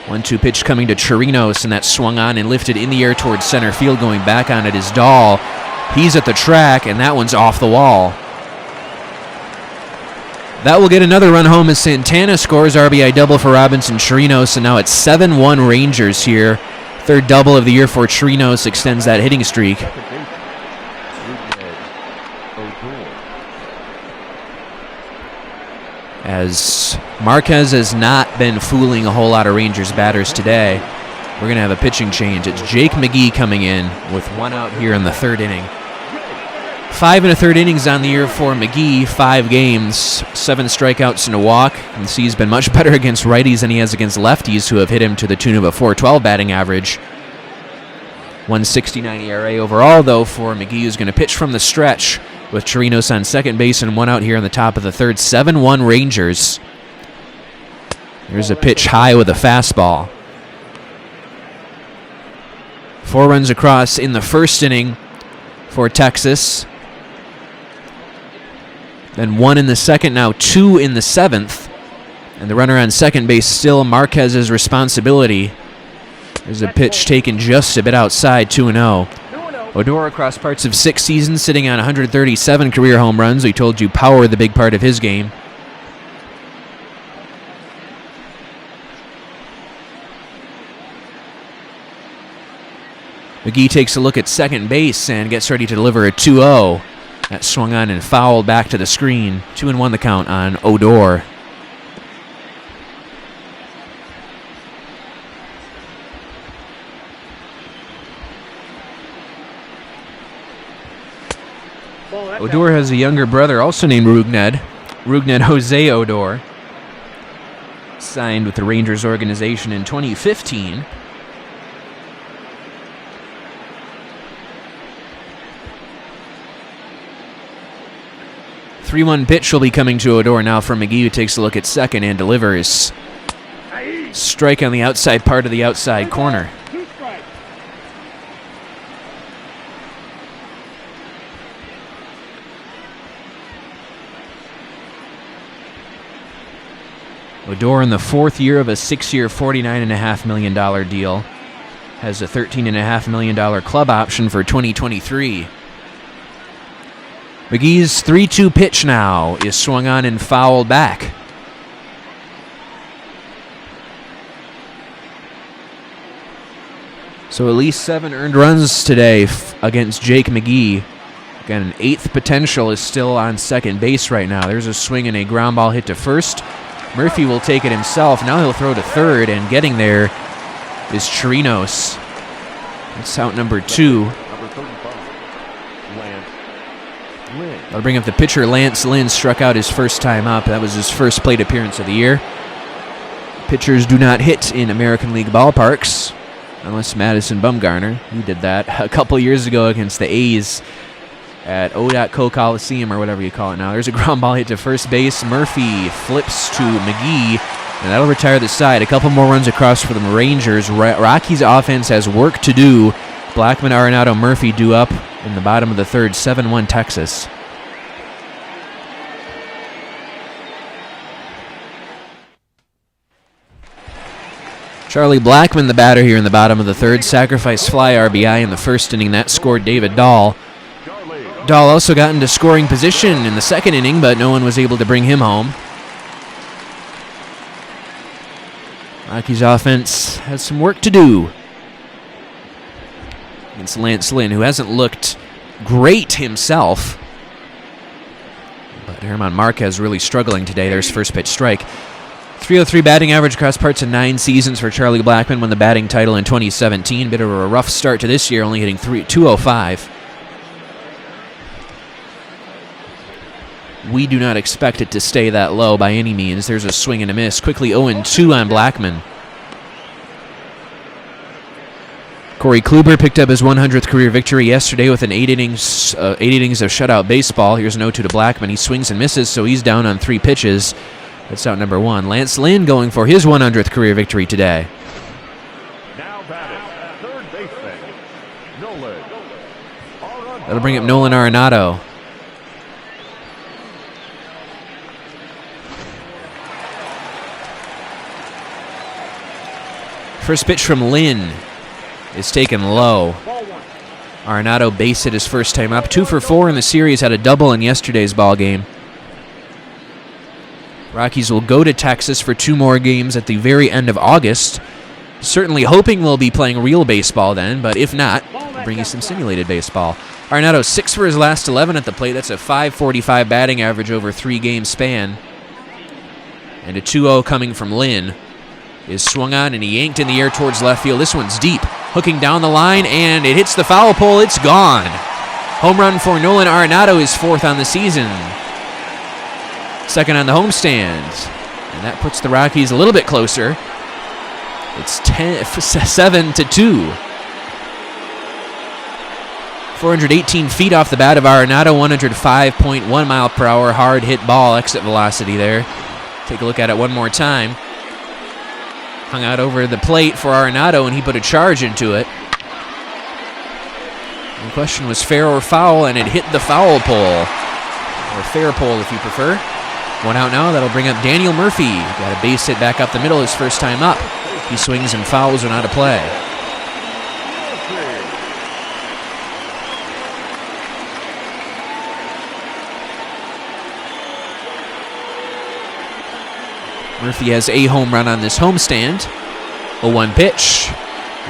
1-2 pitch coming to Chirinos, and that swung on and lifted in the air towards center field. Going back on it is Dahl. He's at the track, and that one's off the wall. That will get another run home as Santana scores. RBI double for Robinson Chirinos, and now it's 7-1 Rangers here. Third double of the year for Chirinos extends that hitting streak. As Marquez has not been fooling a whole lot of Rangers batters today, we're going to have a pitching change. It's Jake McGee coming in with 1 out here in the third inning. 5 1/3 innings on the year for McGee, 5 games, 7 strikeouts and a walk. You can see he's been much better against righties than he has against lefties, who have hit him to the tune of a .412 batting average. 1.69 ERA overall, though, for McGee, who's going to pitch from the stretch with Chirinos on second base and one out here in the top of the third. 7-1 Rangers. There's a pitch high with a fastball. 4 runs across in the first inning for Texas. Then 1 in the second, now 2 in the seventh. And the runner on second base still Marquez's responsibility. There's a pitch taken just a bit outside, 2-0. Odor across parts of 6 seasons, sitting on 137 career home runs. We told you power the big part of his game. McGee takes a look at second base and gets ready to deliver a 2-0. That swung on and fouled back to the screen. 2-1 the count on Odor. Odor has a younger brother also named Rougned Jose Odor. Signed with the Rangers organization in 2015. .3-1 pitch will be coming to Odor now from McGee, who takes a look at second and delivers. Strike on the outside part of the outside corner. Odor in the 4th year of a 6-year, $49.5 million deal. Has a $13.5 million club option for 2023. McGee's 3-2 pitch now is swung on and fouled back. So at least 7 earned runs today against Jake McGee. Again, an 8th potential is still on second base right now. There's a swing and a ground ball hit to first. Murphy will take it himself. Now he'll throw to third, and getting there is Chirinos. That's out number 2. That'll bring up the pitcher, Lance Lynn. Struck out his first time up. That was his first plate appearance of the year. Pitchers do not hit in American League ballparks, unless Madison Bumgarner. He did that a couple years ago against the A's at O.Co Coliseum, or whatever you call it now. There's a ground ball hit to first base. Murphy flips to McGee, and that'll retire the side. A couple more runs across for the Rangers. Rockies offense has work to do. Blackman, Arenado, Murphy due up in the bottom of the third. 7-1 Texas. Charlie Blackman, the batter here in the bottom of the third. Sacrifice fly RBI in the first inning. That scored David Dahl. Dahl also got into scoring position in the second inning, but no one was able to bring him home. Rockies offense has some work to do against Lance Lynn, who hasn't looked great himself. But German Marquez really struggling today. There's first pitch strike. .303 batting average across parts of 9 seasons for Charlie Blackman. Won the batting title in 2017. Bit of a rough start to this year, only hitting .205. We do not expect it to stay that low by any means. There's a swing and a miss. Quickly 0-2 on Blackman. Corey Kluber picked up his 100th career victory yesterday with an 8 innings of shutout baseball. Here's an 0-2 to Blackman. He swings and misses, so he's down on 3 pitches. That's out number 1. Lance Lynn going for his 100th career victory today. Now batting, third baseman, Nolan. That'll bring up Nolan Arenado. First pitch from Lynn is taken low. Arenado base hit his first time up. 2 for 4 in the series. Had a double in yesterday's ball game. Rockies will go to Texas for 2 more games at the very end of August. Certainly hoping we'll be playing real baseball then, but if not, we'll bring you some simulated baseball. Arenado 6 for his last 11 at the plate. That's a .545 batting average over 3-game span. And a 2-0 coming from Lynn is swung on, and he yanked in the air towards left field. This one's deep, hooking down the line, and it hits the foul pole. It's gone. Home run for Nolan Arenado, his 4th on the season. 2nd on the homestand. And that puts the Rockies a little bit closer. It's 7-2. 418 feet off the bat of Arenado, 105.1 mile per hour, hard hit ball, exit velocity there. Take a look at it one more time. Hung out over the plate for Arenado, and he put a charge into it. The question was fair or foul, and it hit the foul pole. Or fair pole, if you prefer. One out now, that'll bring up Daniel Murphy. Got a base hit back up the middle his first time up. He swings and fouls are not a play. Murphy has a home run on this homestand. 0-1 pitch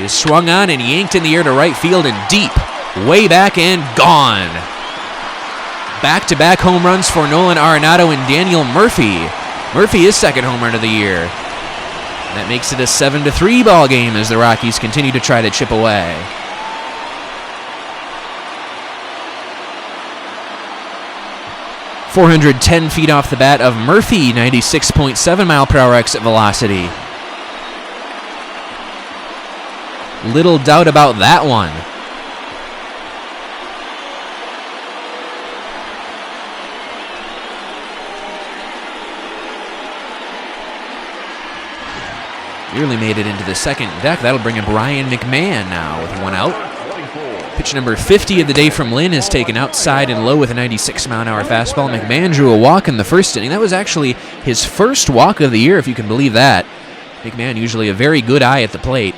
is swung on and yanked in the air to right field and deep. Way back and gone. Back-to-back home runs for Nolan Arenado and Daniel Murphy. Murphy is second home run of the year. And that makes it a 7-3 ball game as the Rockies continue to try to chip away. .410 feet off the bat of Murphy, 96.7 mile per hour exit velocity. Little doubt about that one. Nearly made it into the second deck. That'll bring in Brian McMahon now with one out. Pitch number 50 of the day from Lynn is taken outside and low with a 96-mile-an-hour fastball. McMahon drew a walk in the first inning. That was actually his first walk of the year, if you can believe that. McMahon usually a very good eye at the plate.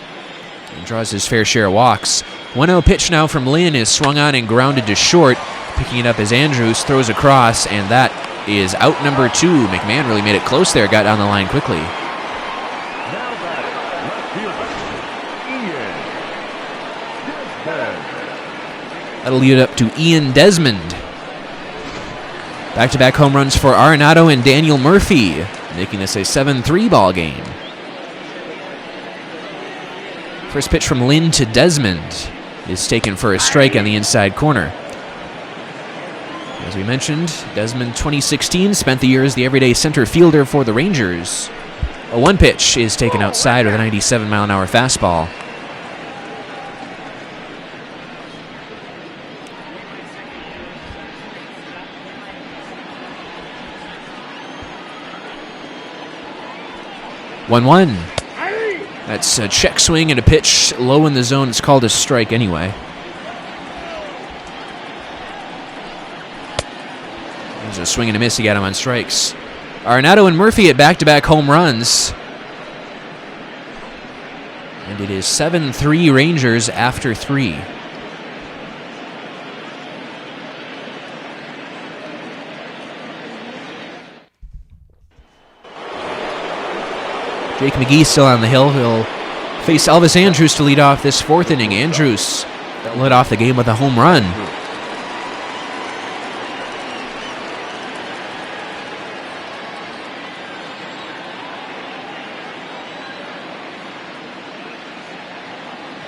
He draws his fair share of walks. 1-0 pitch now from Lynn is swung on and grounded to short. Picking it up as Andrews throws across, and that is out number 2. McMahon really made it close there, got down the line quickly. That'll lead it up to Ian Desmond. Back-to-back home runs for Arenado and Daniel Murphy, making this a 7-3 ball game. First pitch from Lynn to Desmond is taken for a strike on the inside corner. As we mentioned, Desmond 2016 spent the year as the everyday center fielder for the Rangers. A 1 pitch is taken outside with a 97-mile-an-hour fastball. One. That's a check swing and a pitch low in the zone. It's called a strike anyway. There's a swing and a miss. He got him on strikes. Arenado and Murphy at back-to-back home runs. And it is 7-3 Rangers after 3. Jake McGee still on the hill. He'll face Elvis Andrews to lead off this 4th inning. Andrews that led off the game with a home run.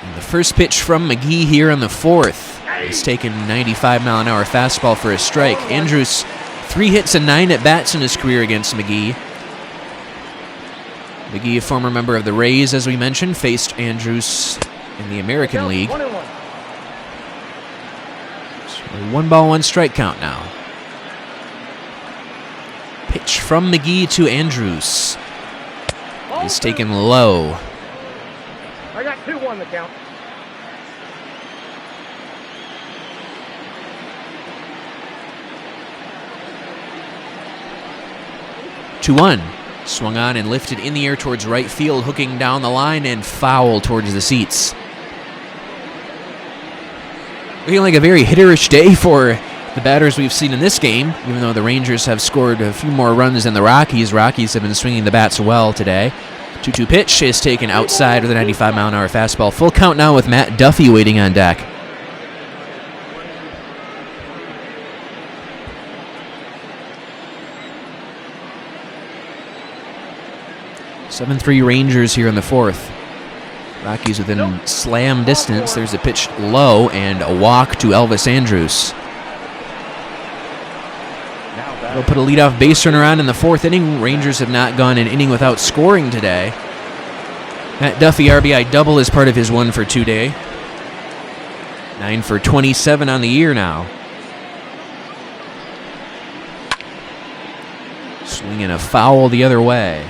And the first pitch from McGee here in the 4th is taken 95-mile-an-hour fastball for a strike. Andrews 3 hits and 9 at-bats in his career against McGee. McGee, a former member of the Rays, as we mentioned, faced Andrews in the American League. 1 ball, 1 strike count now. Pitch from McGee to Andrews is taken low. I got 2-1 the count. Two one. Swung on and lifted in the air towards right field, hooking down the line and foul towards the seats. Looking like a very hitterish day for the batters we've seen in this game, even though the Rangers have scored a few more runs than the Rockies. Rockies have been swinging the bats well today. 2-2 pitch is taken outside with a 95-mile-an-hour fastball. Full count now with Matt Duffy waiting on deck. .73 Rangers here in the 4th. Rockies within slam distance. There's a pitch low and a walk to Elvis Andrews. They'll put a leadoff base runner on in the 4th inning. Rangers have not gone an inning without scoring today. Matt Duffy RBI double is part of his 1-for-2 day. 9 for 27 on the year now. Swinging a foul the other way.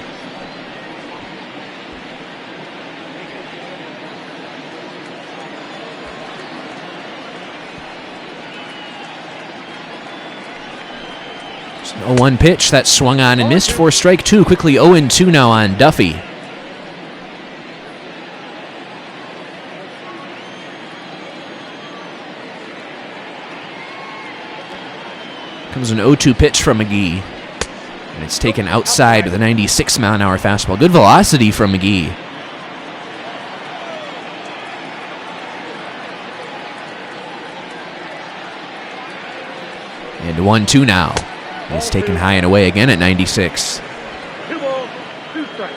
It's an 0-1 pitch that swung on and missed for strike two. Quickly 0-2 now on Duffy. Comes an 0-2 pitch from McGee. And it's taken outside with a 96-mile-an-hour fastball. Good velocity from McGee. And 1-2 now. It's taken high and away again at 96. 2 balls, 2 strikes.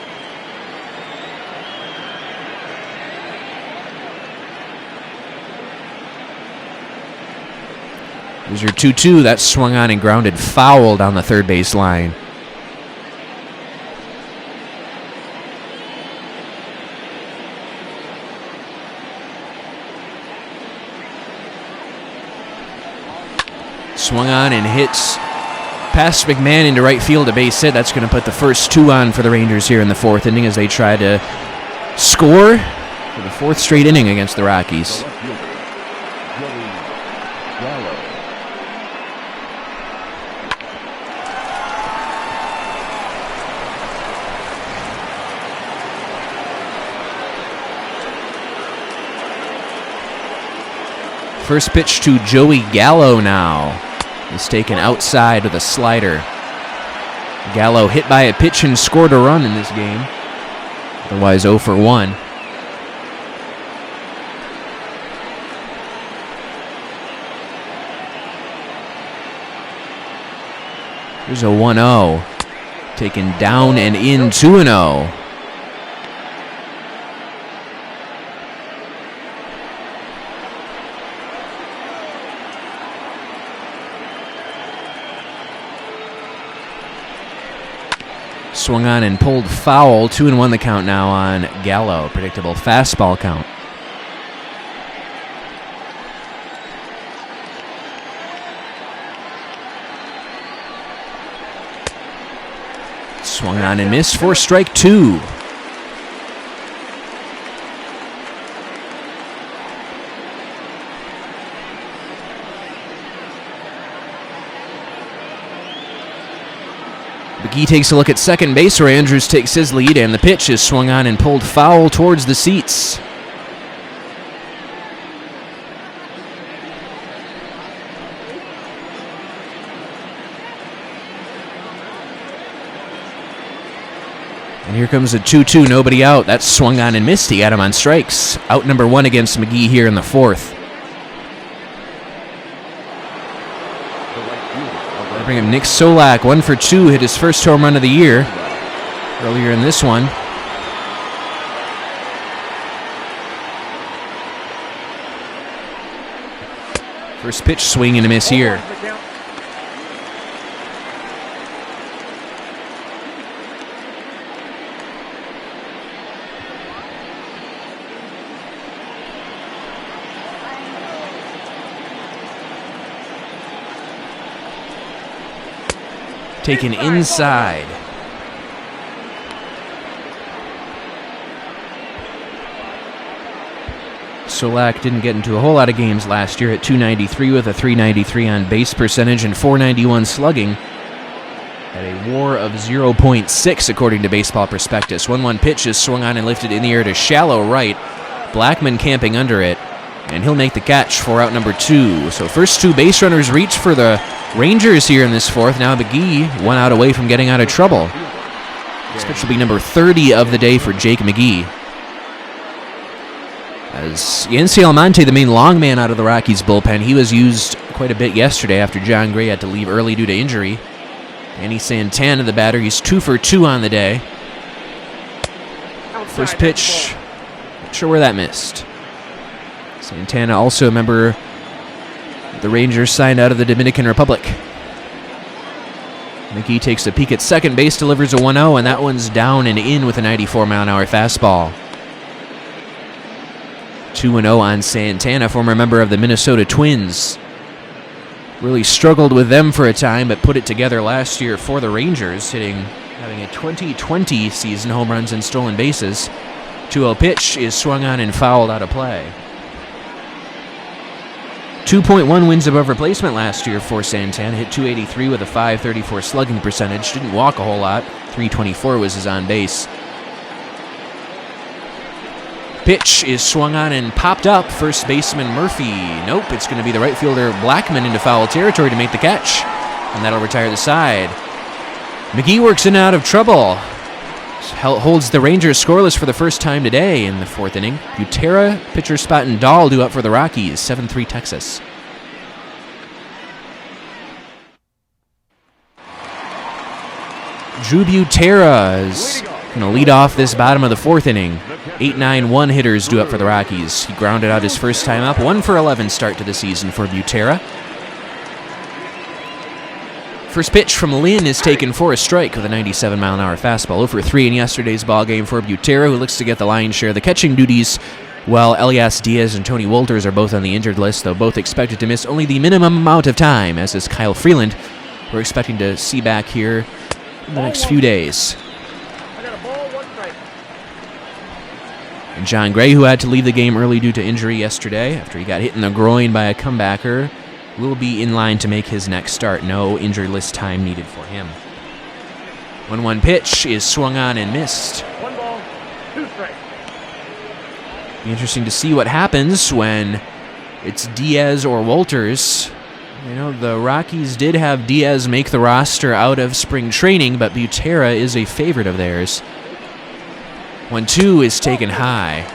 Here's your 2-2. That swung on and grounded foul down the third base line. Swung on and hits past McMahon into right field, a base hit. That's going to put the first 2 on for the Rangers here in the 4th inning as they try to score for the 4th straight inning against the Rockies. First pitch to Joey Gallo now. Is taken outside with a slider. Gallo hit by a pitch and scored a run in this game. Otherwise 0 for 1. Here's a 1-0. Taken down and in 2-0. Swung on and pulled foul. 2-1 the count now on Gallo. Predictable fastball count. Swung on and missed for strike 2. McGee takes a look at second base where Andrews takes his lead, and the pitch is swung on and pulled foul towards the seats. And here comes a 2-2, nobody out. That's swung on and missed. He got him on strikes. Out number 1 against McGee here in the 4th. Bring up Nick Solak, 1 for 2, hit his first home run of the year earlier in this one. First pitch swing and a miss here. Taken inside. Solak didn't get into a whole lot of games last year at .293 with a .393 on base percentage and .491 slugging. At a WAR of 0.6 according to Baseball Prospectus. 1-1 pitch is swung on and lifted in the air to shallow right. Blackman camping under it, and he'll make the catch for out number 2. So first 2 base runners reach for the Rangers here in this 4th. Now McGee 1 out away from getting out of trouble. This pitch will be number 30 of the day for Jake McGee. As Yancy Almonte, the main long man out of the Rockies bullpen, he was used quite a bit yesterday after John Gray had to leave early due to injury. Danny Santana, the batter, he's 2 for 2 on the day. First pitch, not sure where that missed. Santana also a member the Rangers signed out of the Dominican Republic. McGee takes a peek at second base, delivers a 1-0, and that one's down and in with a 94-mile-an-hour fastball. 2-0 on Santana, former member of the Minnesota Twins. Really struggled with them for a time, but put it together last year for the Rangers, having a 2020 season, home runs and stolen bases. 2-0 pitch is swung on and fouled out of play. 2.1 wins above replacement last year for Santana. Hit .283 with a .534 slugging percentage. Didn't walk a whole lot. .324 was his on base. Pitch is swung on and popped up. First baseman Murphy. Nope, it's going to be the right fielder Blackman into foul territory to make the catch. And that'll retire the side. McGee works in and out of trouble. Holds the Rangers scoreless for the first time today in the fourth inning. Butera, pitcher spot, and Dahl due up for the Rockies. 7-3 Texas. Drew Butera is going to lead off this bottom of the fourth inning. 8-9-1 hitters due up for the Rockies. He grounded out his first time up. 1 for 11 start to the season for Butera. First pitch from Lynn is taken for a strike with a 97-mile-an-hour fastball. 0 for 3 in yesterday's ballgame for Butera, who looks to get the lion's share of the catching duties, while Elias Diaz and Tony Wolters are both on the injured list, though both expected to miss only the minimum amount of time, as is Kyle Freeland. We're expecting to see back here in the next few days. And John Gray, who had to leave the game early due to injury yesterday after he got hit in the groin by a comebacker, will be in line to make his next start. No injury list time needed for him. 1-1 pitch is swung on and missed. 1 ball, 2 strikes. Be interesting to see what happens when it's Diaz or Wolters. You know, the Rockies did have Diaz make the roster out of spring training, but Butera is a favorite of theirs. 1-2 is taken high.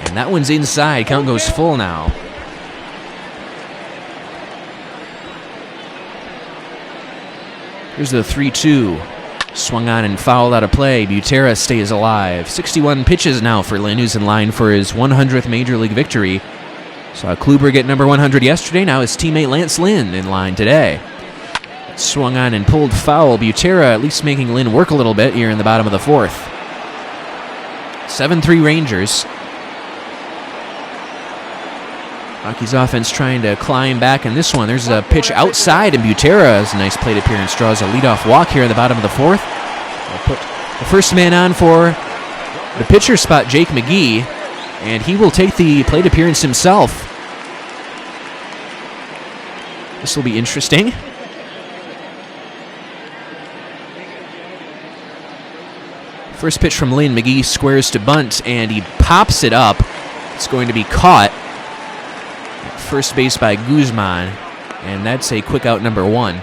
And that one's inside. Count goes full now. Here's the 3-2. Swung on and fouled out of play. Butera stays alive. 61 pitches now for Lynn, who's in line for his 100th Major League victory. Saw Kluber get number 100 yesterday. Now his teammate Lance Lynn in line today. Swung on and pulled foul. Butera at least making Lynn work a little bit here in the bottom of the fourth. 7-3 Rangers. Rockies offense trying to climb back in this one. There's a pitch outside, and Butera has a nice plate appearance. Draws a leadoff walk here in the bottom of the fourth. I'll put the first man on for the pitcher spot, Jake McGee, and he will take the plate appearance himself. This will be interesting. First pitch from Lynn. McGee squares to bunt, and he pops it up. It's going to be caught. First base by Guzman, and that's a quick out number 1.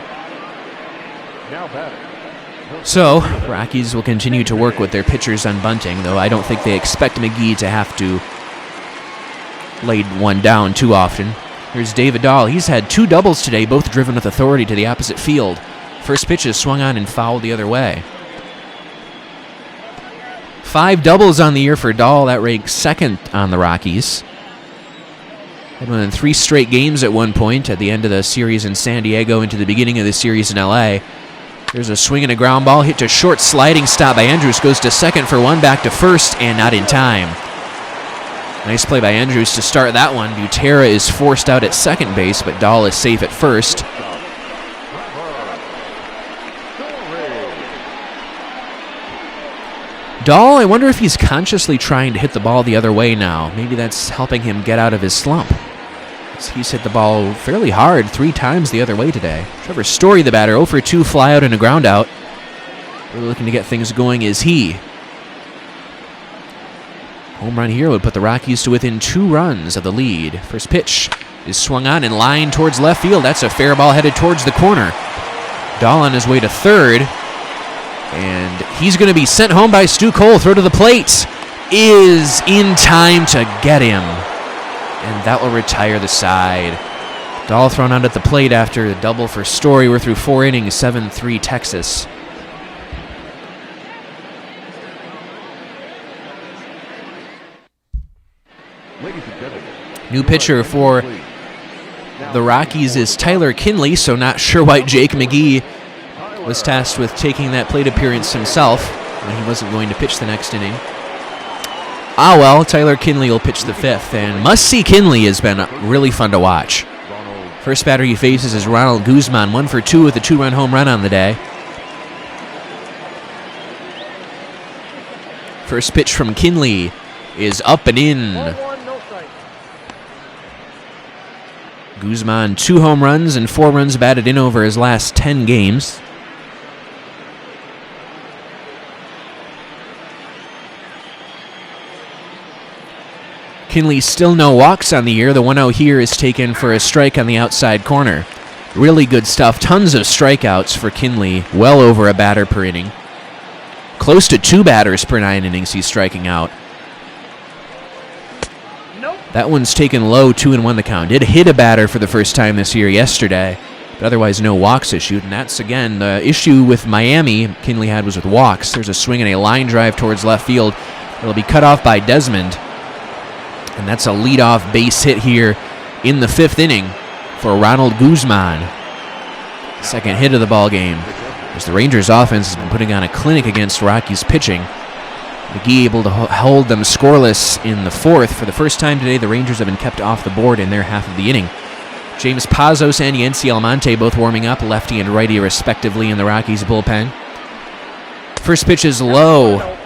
So, Rockies will continue to work with their pitchers on bunting, though I don't think they expect McGee to have to lay one down too often. Here's David Dahl. He's had 2 doubles today, both driven with authority to the opposite field. First pitch is swung on and fouled the other way. 5 doubles on the year for Dahl. That ranks second on the Rockies. Had won in 3 straight games at one point at the end of the series in San Diego into the beginning of the series in LA. There's a swing and a ground ball hit to short, sliding stop by Andrews. Goes to second for 1, back to first, and not in time. Nice play by Andrews to start that one. Butera is forced out at second base, but Dahl is safe at first. Dahl, I wonder if he's consciously trying to hit the ball the other way now. Maybe that's helping him get out of his slump. He's hit the ball fairly hard 3 times the other way today. Trevor Story, the batter, 0 for 2 fly out and a ground out. Really looking to get things going is he. Home run here would put the Rockies to within 2 runs of the lead. First pitch is swung on and lined towards left field. That's a fair ball headed towards the corner. Dahl on his way to third. And he's going to be sent home by Stu Cole. Throw to the plate is in time to get him. And that will retire the side. Dahl thrown out at the plate after the double for Story. We're through 4 innings, 7-3 Texas. New pitcher for the Rockies is Tyler Kinley, so not sure why Jake McGee was tasked with taking that plate appearance himself when he wasn't going to pitch the next inning. Ah, well, Tyler Kinley will pitch the 5th, and must-see Kinley has been really fun to watch. First batter he faces is Ronald Guzman, 1 for 2 with a 2-run home run on the day. First pitch from Kinley is up and in. 1-1, no strike. Guzman, 2 home runs and 4 runs batted in over his last 10 games. Kinley still no walks on the year. The 1-0 here is taken for a strike on the outside corner. Really good stuff. Tons of strikeouts for Kinley. Well over a batter per inning. Close to 2 batters per 9 innings he's striking out. Nope. That one's taken low, 2-1 the count. Did hit a batter for the first time this year yesterday, but otherwise no walks issued. And that's, again, the issue with Miami Kinley had was with walks. There's a swing and a line drive towards left field. It'll be cut off by Desmond. And that's a leadoff base hit here in the 5th inning for Ronald Guzman. Second hit of the ball game. As the Rangers offense has been putting on a clinic against Rockies pitching. McGee able to hold them scoreless in the 4th. For the first time today, the Rangers have been kept off the board in their half of the inning. James Pazos and Yency Almonte both warming up, lefty and righty respectively in the Rockies bullpen. First pitch is low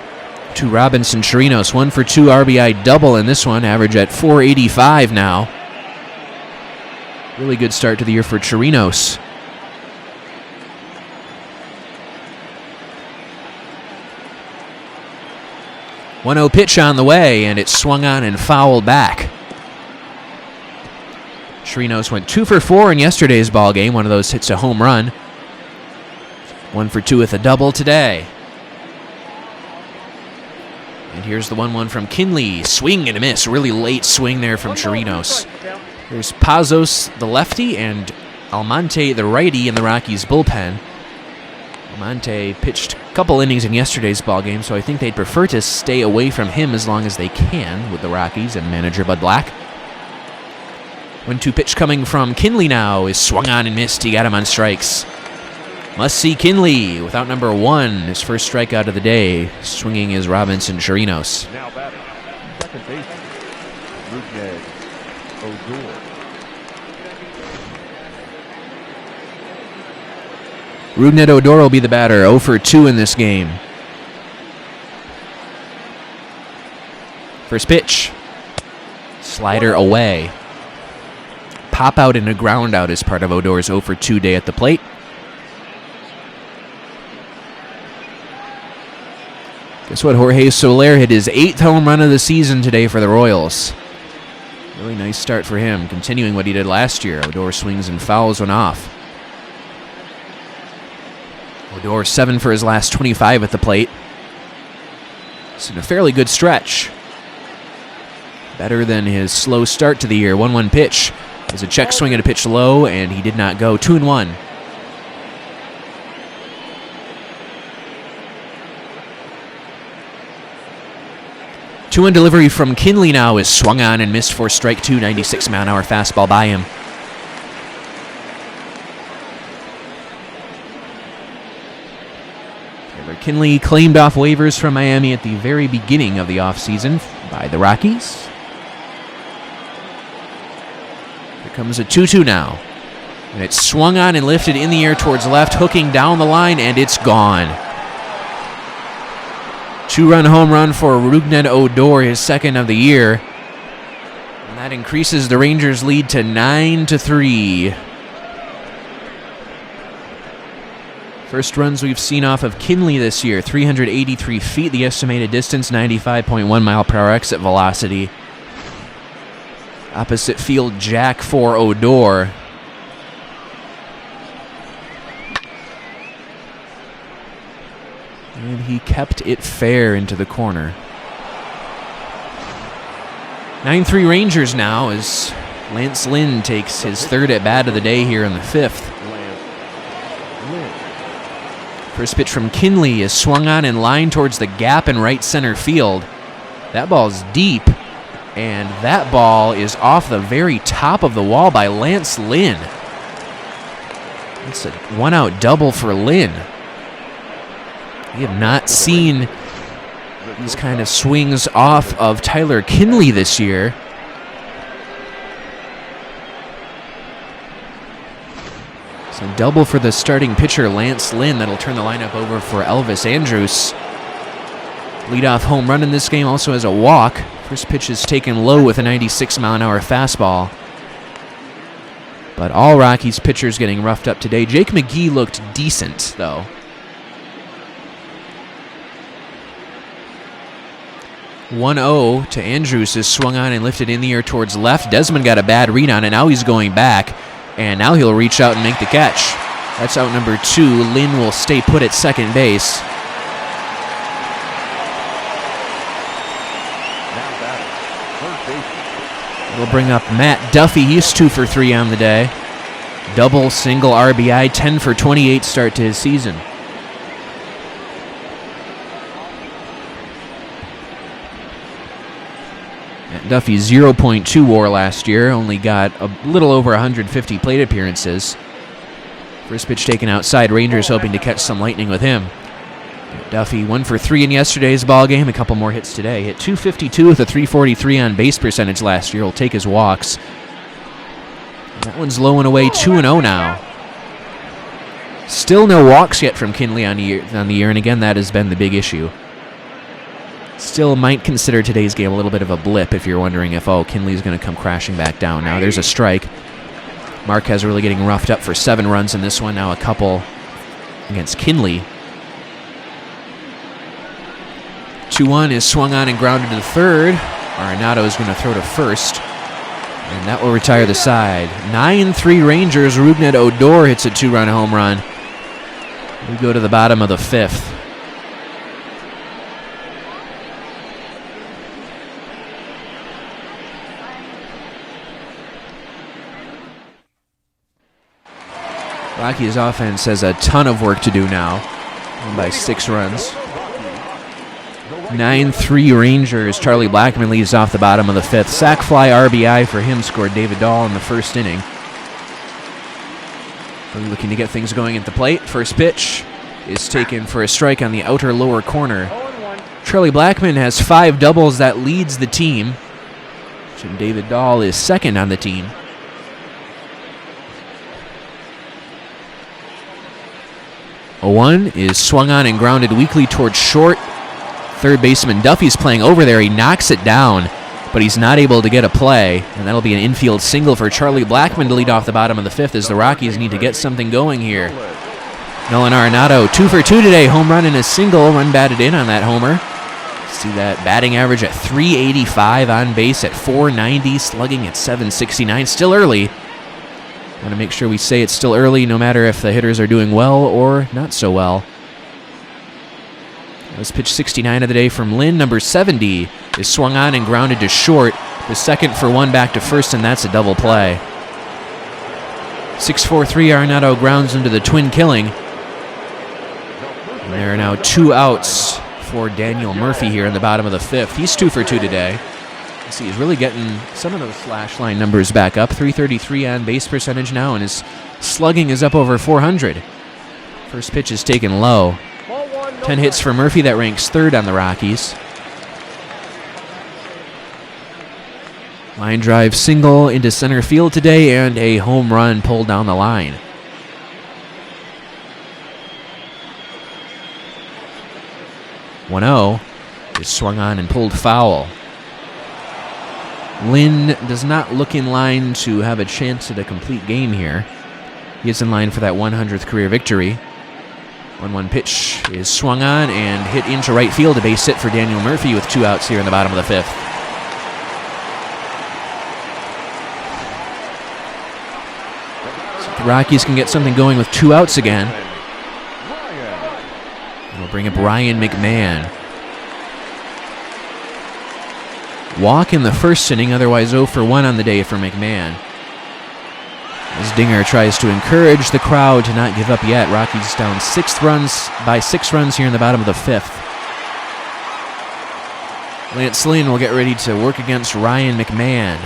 to Robinson Chirinos. 1 for 2 RBI double in this one, average at 485 now. Really good start to the year for Chirinos. One-0 pitch on the way, and it's swung on and fouled back. Chirinos went 2 for 4 in yesterday's ball game. One of those hits a home run. 1 for 2 with a double today. And here's the 1-1 from Kinley. Swing and a miss. Really late swing there from Chirinos. There's Pazos, the lefty, and Almonte, the righty, in the Rockies bullpen. Almonte pitched a couple innings in yesterday's ballgame, so I think they'd prefer to stay away from him as long as they can with the Rockies and manager Bud Black. 1-2 pitch coming from Kinley now is swung on and missed. He got him on strikes. Must see Kinley without number 1. His first strikeout of the day. Swinging is Robinson Chirinos. Now batting, second baseman, Rugnet Odor. Rugnet Odor will be the batter, 0 for 2 in this game. First pitch. Slider away. Pop out and a ground out is part of Odor's 0 for 2 day at the plate. Guess what? Jorge Soler hit his 8th home run of the season today for the Royals. Really nice start for him, continuing what he did last year. Odor swings and fouls one off. Odor 7 for his last 25 at the plate. It's in a fairly good stretch. Better than his slow start to the year. 1-1 pitch. There's a check swing and a pitch low, and he did not go. 2-1. Two-one delivery from Kinley now is swung on and missed for strike 2. 96-mile-an-hour fastball by him. Taylor Kinley claimed off waivers from Miami at the very beginning of the offseason by the Rockies. Here comes a 2-2 now. And it's swung on and lifted in the air towards left, hooking down the line, and it's gone. 2-run home run for Rugnet Odor, his second of the year. And that increases the Rangers' lead to 9-3. First runs we've seen off of Kinley this year, 383 feet, the estimated distance, 95.1 mile per hour exit velocity. Opposite field jack for Odor. And he kept it fair into the corner. 9-3 Rangers now as Lance Lynn takes his 3rd at bat of the day here in the 5th. First pitch from Kinley is swung on and lined towards the gap in right center field. That ball's deep, and that ball is off the very top of the wall by Lance Lynn. It's a 1-out double for Lynn. We have not seen these kind of swings off of Tyler Kinley this year. So double for the starting pitcher, Lance Lynn. That'll turn the lineup over for Elvis Andrus. Leadoff home run in this game, also has a walk. First pitch is taken low with a 96-mile-an-hour fastball. But all Rockies pitchers getting roughed up today. Jake McGee looked decent, though. "1-0 to Andrews is swung on and lifted in the air towards left. Desmond got a bad read on it. Now he's going back, and now he'll reach out and make the catch. That's out number 2. Lynn will stay put at second base. We'll bring up Matt Duffy. He's 2 for 3 on the day. Double, single, RBI, 10 for 28 start to his season. Matt Duffy 0.2 WAR last year. Only got a little over 150 plate appearances. First pitch taken outside. Rangers hoping to catch some lightning with him. Duffy 1 for 3 in yesterday's ball game. A couple more hits today. Hit .252 with a .343 on base percentage last year. He'll take his walks. That one's low and away. 2-0 now. Still no walks yet from Kinley on the year, and again, that has been the big issue. Still might consider today's game a little bit of a blip if you're wondering if, Kinley's going to come crashing back down. Now there's a strike. Marquez really getting roughed up for 7 runs in this one. Now a couple against Kinley. 2-1 is swung on and grounded to the third. Arenado is going to throw to first, and that will retire the side. 9-3 Rangers. Rougned Odor hits a 2-run home run. We go to the bottom of the 5th. Rockies offense has a ton of work to do now, by 6 runs. 9-3 Rangers. Charlie Blackmon leads off the bottom of the 5th. Sac fly RBI for him scored David Dahl in the first inning. Really looking to get things going at the plate. First pitch is taken for a strike on the outer lower corner. Charlie Blackmon has 5 doubles. That leads the team. And David Dahl is second on the team. A 1 is swung on and grounded weakly towards short. Third baseman Duffy's playing over there. He knocks it down, but he's not able to get a play, and that'll be an infield single for Charlie Blackmon to lead off the bottom of the 5th as the Rockies need to get something going here. Nolan Arenado 2 for 2 today. Home run and a single. Run batted in on that homer. See that batting average at .385, on base at .490, slugging at .769. Still early. Want to make sure we say it's still early, no matter if the hitters are doing well or not so well. That was pitch 69 of the day from Lynn. Number 70 is swung on and grounded to short. The second for 1 back to first, and that's a double play. 6-4-3 Arenado grounds into the twin killing. And there are now 2 outs for Daniel Murphy here in the bottom of the 5th. He's 2 for 2 today. You see, he's really getting some of those slash line numbers back up. .333 on base percentage now, and his slugging is up over .400. First pitch is taken low. 10 hits for Murphy. That ranks 3rd on the Rockies. Line drive single into center field today, and a home run pulled down the line. .1-0 is swung on and pulled foul. Lynn does not look in line to have a chance at a complete game here. He is in line for that 100th career victory. 1-1 pitch is swung on and hit into right field. A base hit for Daniel Murphy with 2 outs here in the bottom of the 5th. So the Rockies can get something going with 2 outs again. And we'll bring up Ryan McMahon. Walk in the first inning, otherwise 0 for 1 on the day for McMahon. As Dinger tries to encourage the crowd to not give up yet. Rockies down 6 runs here in the bottom of the 5th. Lance Lynn will get ready to work against Ryan McMahon.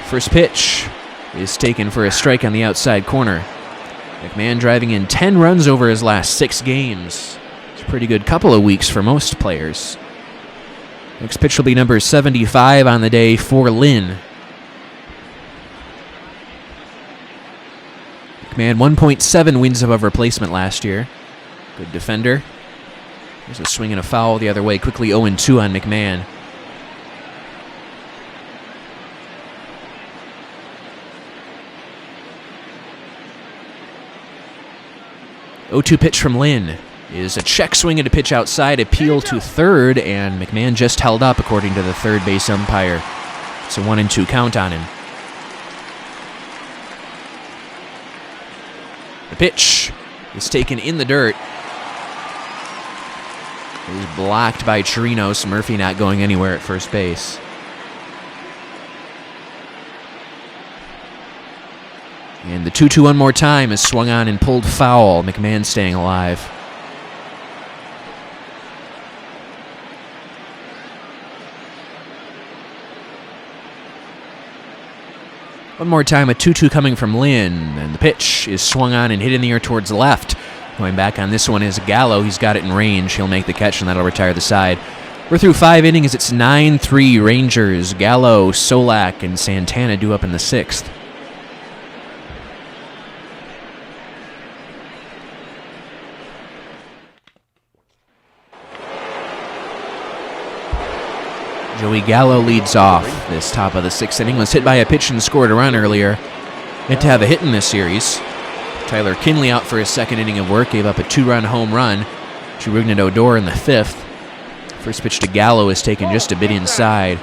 First pitch is taken for a strike on the outside corner. McMahon driving in 10 runs over his last 6 games. It's a pretty good couple of weeks for most players. Next pitch will be number 75 on the day for Lynn. McMahon 1.7 wins above replacement last year. Good defender. There's a swing and a foul the other way. Quickly 0-2 on McMahon. O2 pitch from Lynn is a check swing and a pitch outside, appeal to third, and McMahon just held up according to the third base umpire. It's a 1-2 count on him. The pitch is taken in the dirt. It is blocked by Chirinos. Murphy not going anywhere at first base. And the 2-2 one more time is swung on and pulled foul. McMahon staying alive. One more time, a 2-2 coming from Lynn, and the pitch is swung on and hit in the air towards the left. Going back on this one is Gallo. He's got it in range. He'll make the catch, and that'll retire the side. We're through 5 innings. It's 9-3 Rangers. Gallo, Solak, and Santana due up in the 6th. Joey Gallo leads off. This top of the 6th inning was hit by a pitch and scored a run earlier. Yet to have a hit in this series. Tyler Kinley out for his 2nd inning of work, gave up a 2-run home run to Rignan Odor in the 5th. First pitch to Gallo is taken just a bit inside.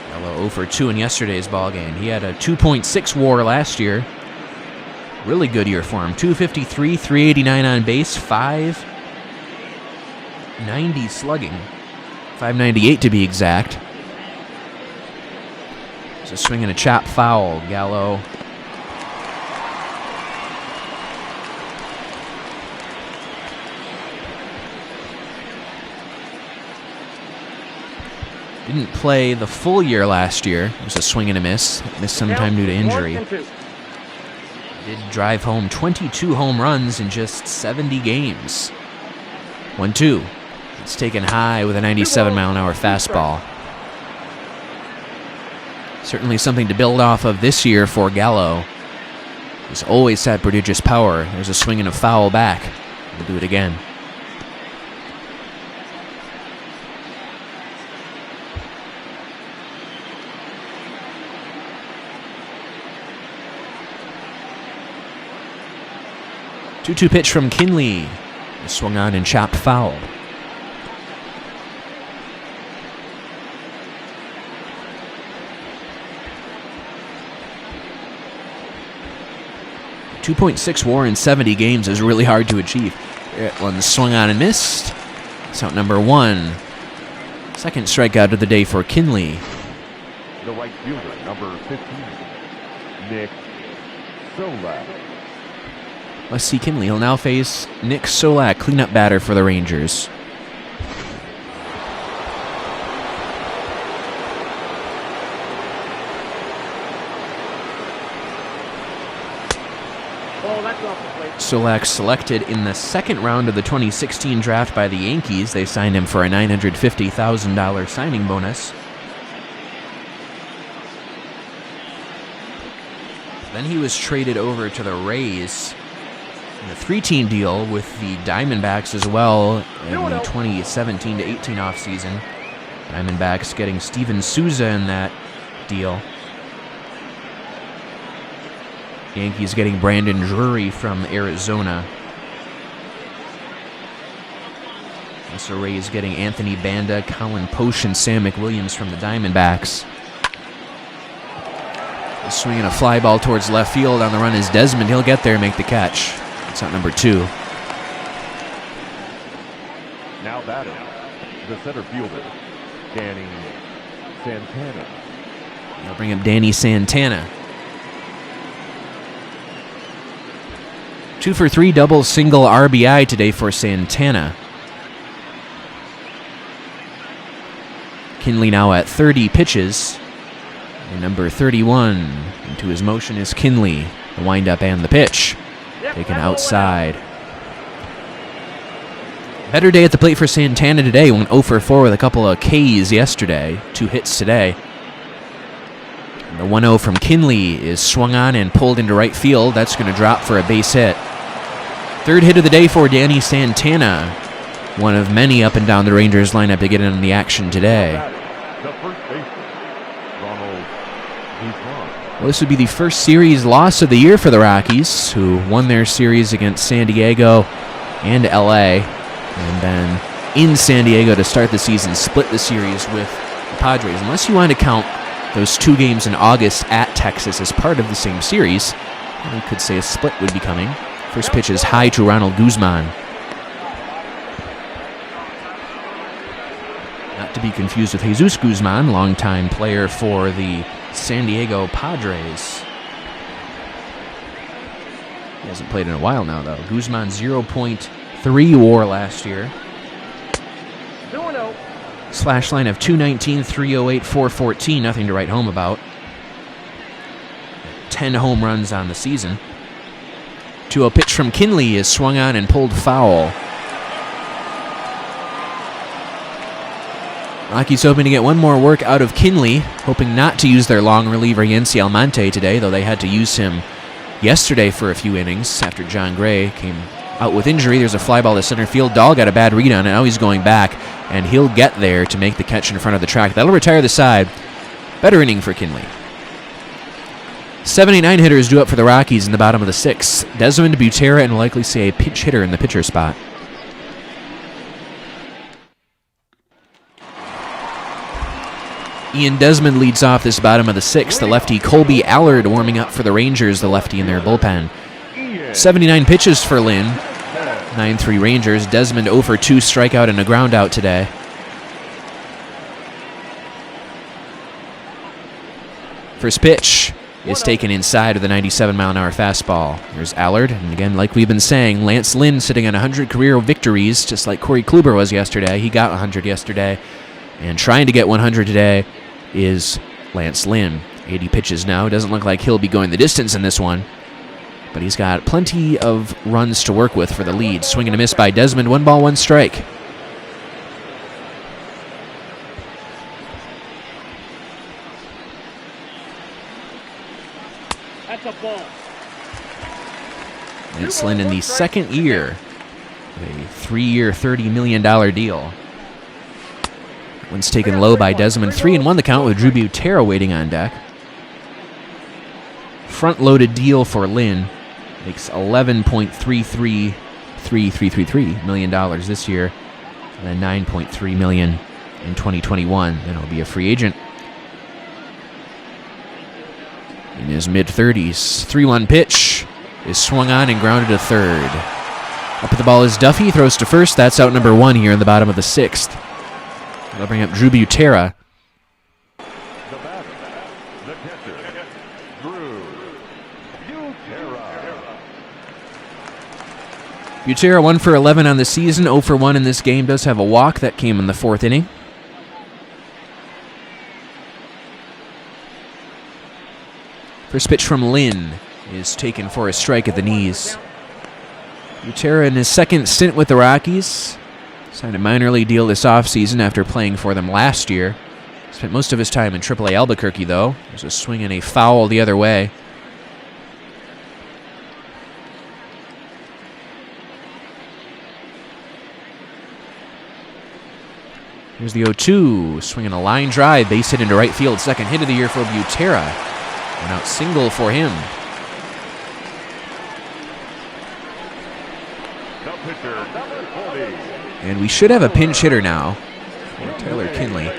Gallo 0 for 2 in yesterday's ballgame. He had a 2.6 WAR last year. Really good year for him. 253, 389 on base, 590 slugging. 598 to be exact. There's a swing and a chop foul. Gallo didn't play the full year last year. It was a swing and a miss. Missed some time due to injury. Did drive home 22 home runs in just 70 games. 1-2. It's taken high with a 97-mile-an-hour fastball. Certainly something to build off of this year for Gallo. He's always had prodigious power. There's a swing and a foul back. We'll do it again. Two-two pitch from Kinley. Swung on and chopped foul. .6 WAR in 70 games is really hard to achieve. One swung on and missed. It's out number 1. Second strikeout of the day for Kinley. The right fielder, number 15, Nick Solak. Let's see Kinley. He'll now face Nick Solak, cleanup batter for the Rangers. Solak selected in the 2nd round of the 2016 draft by the Yankees. They signed him for a $950,000 signing bonus. Then he was traded over to the Rays in a 3-team deal with the Diamondbacks as well in the 2017-18 offseason. Diamondbacks getting Steven Souza in that deal. Yankees getting Brandon Drury from Arizona. Also Rays getting Anthony Banda, Colin Posh, and Sam McWilliams from the Diamondbacks. Swinging a fly ball towards left field. On the run is Desmond. He'll get there and make the catch. It's out number 2. Now batting, the center fielder, Danny Santana. They'll bring up Danny Santana. 2 for 3, double, single, RBI today for Santana. Kinley now at 30 pitches. And number 31 into his motion is Kinley. The windup and the pitch. taken outside. Better day at the plate for Santana today. Went 0 for 4 with a couple of Ks yesterday. 2 hits today. And the 1-0 from Kinley is swung on and pulled into right field. That's going to drop for a base hit. Third hit of the day for Danny Santana. One of many up and down the Rangers lineup to get in the action today. Well, this would be the first series loss of the year for the Rockies, who won their series against San Diego and LA. And then in San Diego to start the season, split the series with the Padres. Unless you want to count those 2 games in August at Texas as part of the same series, we could say a split would be coming. First pitch is high to Ronald Guzman. Not to be confused with Jesus Guzman, longtime player for the San Diego Padres. He hasn't played in a while now, though. Guzman 0.3 WAR last year. Slash line of 219, 308, 414. Nothing to write home about. 10 home runs on the season. 2-0 pitch from Kinley is swung on and pulled foul. Rockies hoping to get one more work out of Kinley, hoping not to use their long reliever Yency Almonte today, though they had to use him yesterday for a few innings after John Gray came out with injury. There's a fly ball to center field. Dahl got a bad read on it. Now he's going back, and he'll get there to make the catch in front of the track. That'll retire the side. Better inning for Kinley. 79 hitters due up for the Rockies in the bottom of the 6th. Desmond, Butera, and will likely see a pinch hitter in the pitcher spot. Ian Desmond leads off this bottom of the 6th. The lefty Colby Allard warming up for the Rangers, the lefty in their bullpen. 79 pitches for Lynn. 9-3 Rangers. Desmond 0 for 2, strikeout and a ground out today. First pitch is taken inside of the 97-mile-an-hour fastball. There's Allard, and again, like we've been saying, Lance Lynn sitting on 100 career victories, just like Corey Kluber was yesterday. He got 100 yesterday, and trying to get 100 today is Lance Lynn. 80 pitches now. Doesn't look like he'll be going the distance in this one, but he's got plenty of runs to work with for the lead. Swing and a miss by Desmond. 1 ball, 1 strike. That's a ball. Lance Lynn in the second year of a 3-year, $30 million deal. One's taken low by Desmond. 3-1 the count with Drew Butera waiting on deck. Front-loaded deal for Lynn. Makes $11.333 million this year, and then $9.3 million in 2021. Then he'll be a free agent in his mid-30s. 3-1 pitch is swung on and grounded to third. Up at the ball is Duffy, throws to first. That's out number 1 here in the bottom of the 6th. That'll bring up Drew Butera. The batter, the catcher, Drew Butera. Butera 1 for 11 on the season, 0 for 1 in this game. Does have a walk that came in the 4th inning. First pitch from Lynn is taken for a strike at the knees. Butera in his second stint with the Rockies. Signed a minor league deal this offseason after playing for them last year. Spent most of his time in AAA Albuquerque, though. There's a swing and a foul the other way. Here's the 0-2. Swinging a line drive. Base hit into right field. Second hit of the year for Butera. An out single for him. The pitcher, number 40. And we should have a pinch hitter now for Tyler Kinley.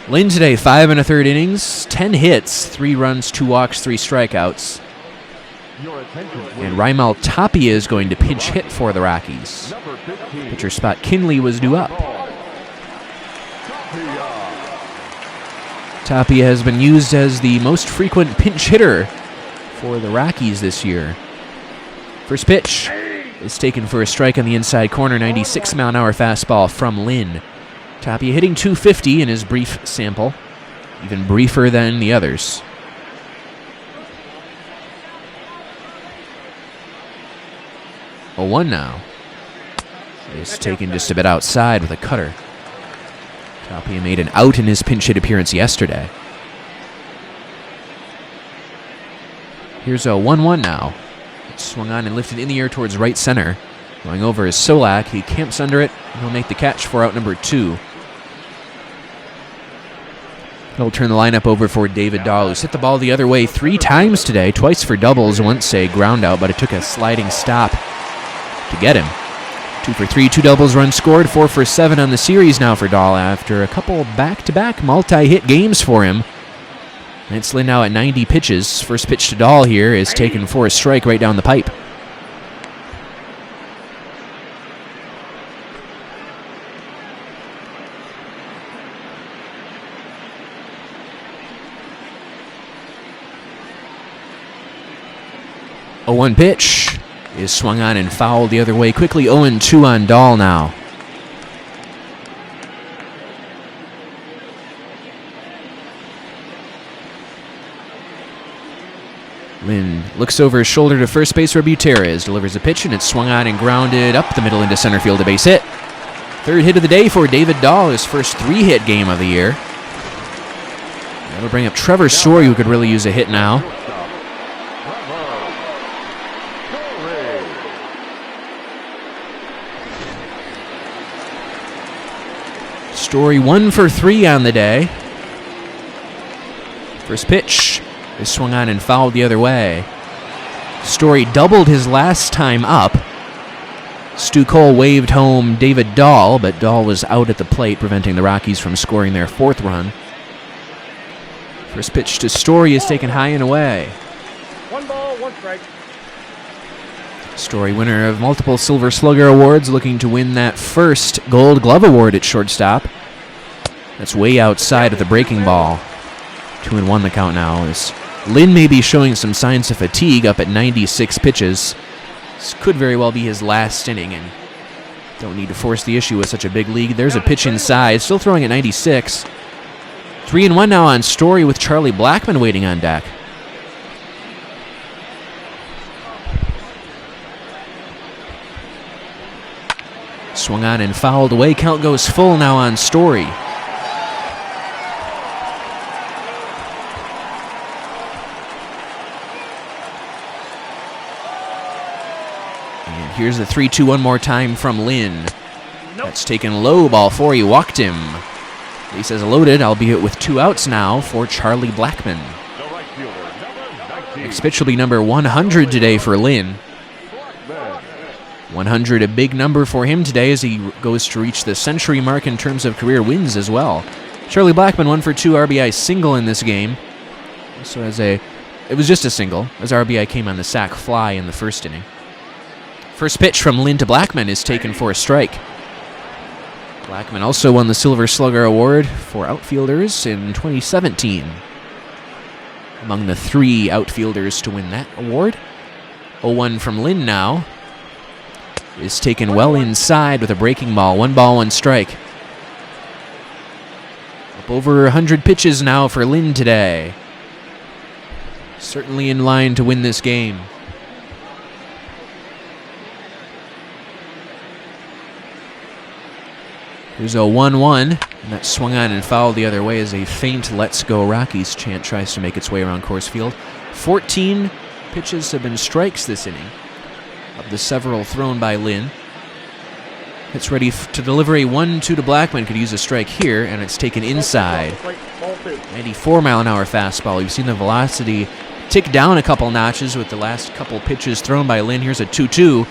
Lynn today, 5 1/3 innings, 10 hits, 3 runs, 2 walks, 3 strikeouts. And Raimel Tapia is going to pinch hit for the Rockies. Pitcher spot Kinley was due up. Tapia has been used as the most frequent pinch hitter for the Rockies this year. First pitch is taken for a strike on the inside corner. 96-mile-an-hour fastball from Lynn. Tapia hitting .250 in his brief sample, even briefer than the others. 0-1 now. Is taken just a bit outside with a cutter. Tapia made an out in his pinch hit appearance yesterday. Here's a 1-1 now. It's swung on and lifted in the air towards right center. Going over is Solak. He camps under it, and he'll make the catch for out number 2. He'll turn the lineup over for David Dahl, who's hit the ball the other way 3 times today, twice for doubles, once a ground out, but it took a sliding stop to get him. 2 for 3, 2 doubles, runs scored, 4 for 7 on the series now for Dahl after a couple back-to-back multi-hit games for him. And it's Lynn now at 90 pitches. First pitch to Dahl here is taken for a strike right down the pipe. A 1 pitch is swung on and fouled the other way. Quickly 0-2 on Dahl now. Lynn looks over his shoulder to first base where Buterres delivers a pitch, and it's swung on and grounded up the middle into center field, a base hit. Third hit of the day for David Dahl, his first 3-hit game of the year. That'll bring up Trevor Story, who could really use a hit now. Story 1 for 3 on the day. First pitch is swung on and fouled the other way. Story doubled his last time up. Stu Cole waved home David Dahl, but Dahl was out at the plate, preventing the Rockies from scoring their 4th run. First pitch to Story is taken high and away. 1 ball, 1 strike. Story, winner of multiple Silver Slugger awards, looking to win that first Gold Glove award at shortstop. That's way outside of the breaking ball. 2-1 the count now, as Lynn may be showing some signs of fatigue up at 96 pitches. This could very well be his last inning, and don't need to force the issue with such a big league. There's a pitch inside, still throwing at 96. 3-1 now on Story, with Charlie Blackmon waiting on deck. Swung on and fouled away. Count goes full now on Story. And here's the 3-2 one more time from Lynn. That's taken low, ball 4. He walked him. Base is loaded, albeit with 2 outs now for Charlie Blackmon. Next pitch will be number 100 today for Lynn. 100, a big number for him today as he goes to reach the century mark in terms of career wins as well. Charlie Blackmon 1 for 2 RBI single in this game. So it was just a single, as RBI came on the sac fly in the first inning. First pitch from Lynn to Blackmon is taken for a strike. Blackmon also won the Silver Slugger Award for outfielders in 2017. Among the 3 outfielders to win that award. 0-1 from Lynn now. Is taken well inside with a breaking ball. 1 ball, 1 strike. Up over 100 pitches now for Lynn today. Certainly in line to win this game. There's a 1-1, and that swung on and fouled the other way as a faint "Let's Go Rockies" chant tries to make its way around Coors Field. 14 pitches have been strikes this inning, of the several thrown by Lynn. It's ready to deliver a 1-2 to Blackmon. Could use a strike here, and it's taken inside. 94-mile-an-hour fastball. You've seen the velocity tick down a couple notches with the last couple pitches thrown by Lynn. Here's a 2-2,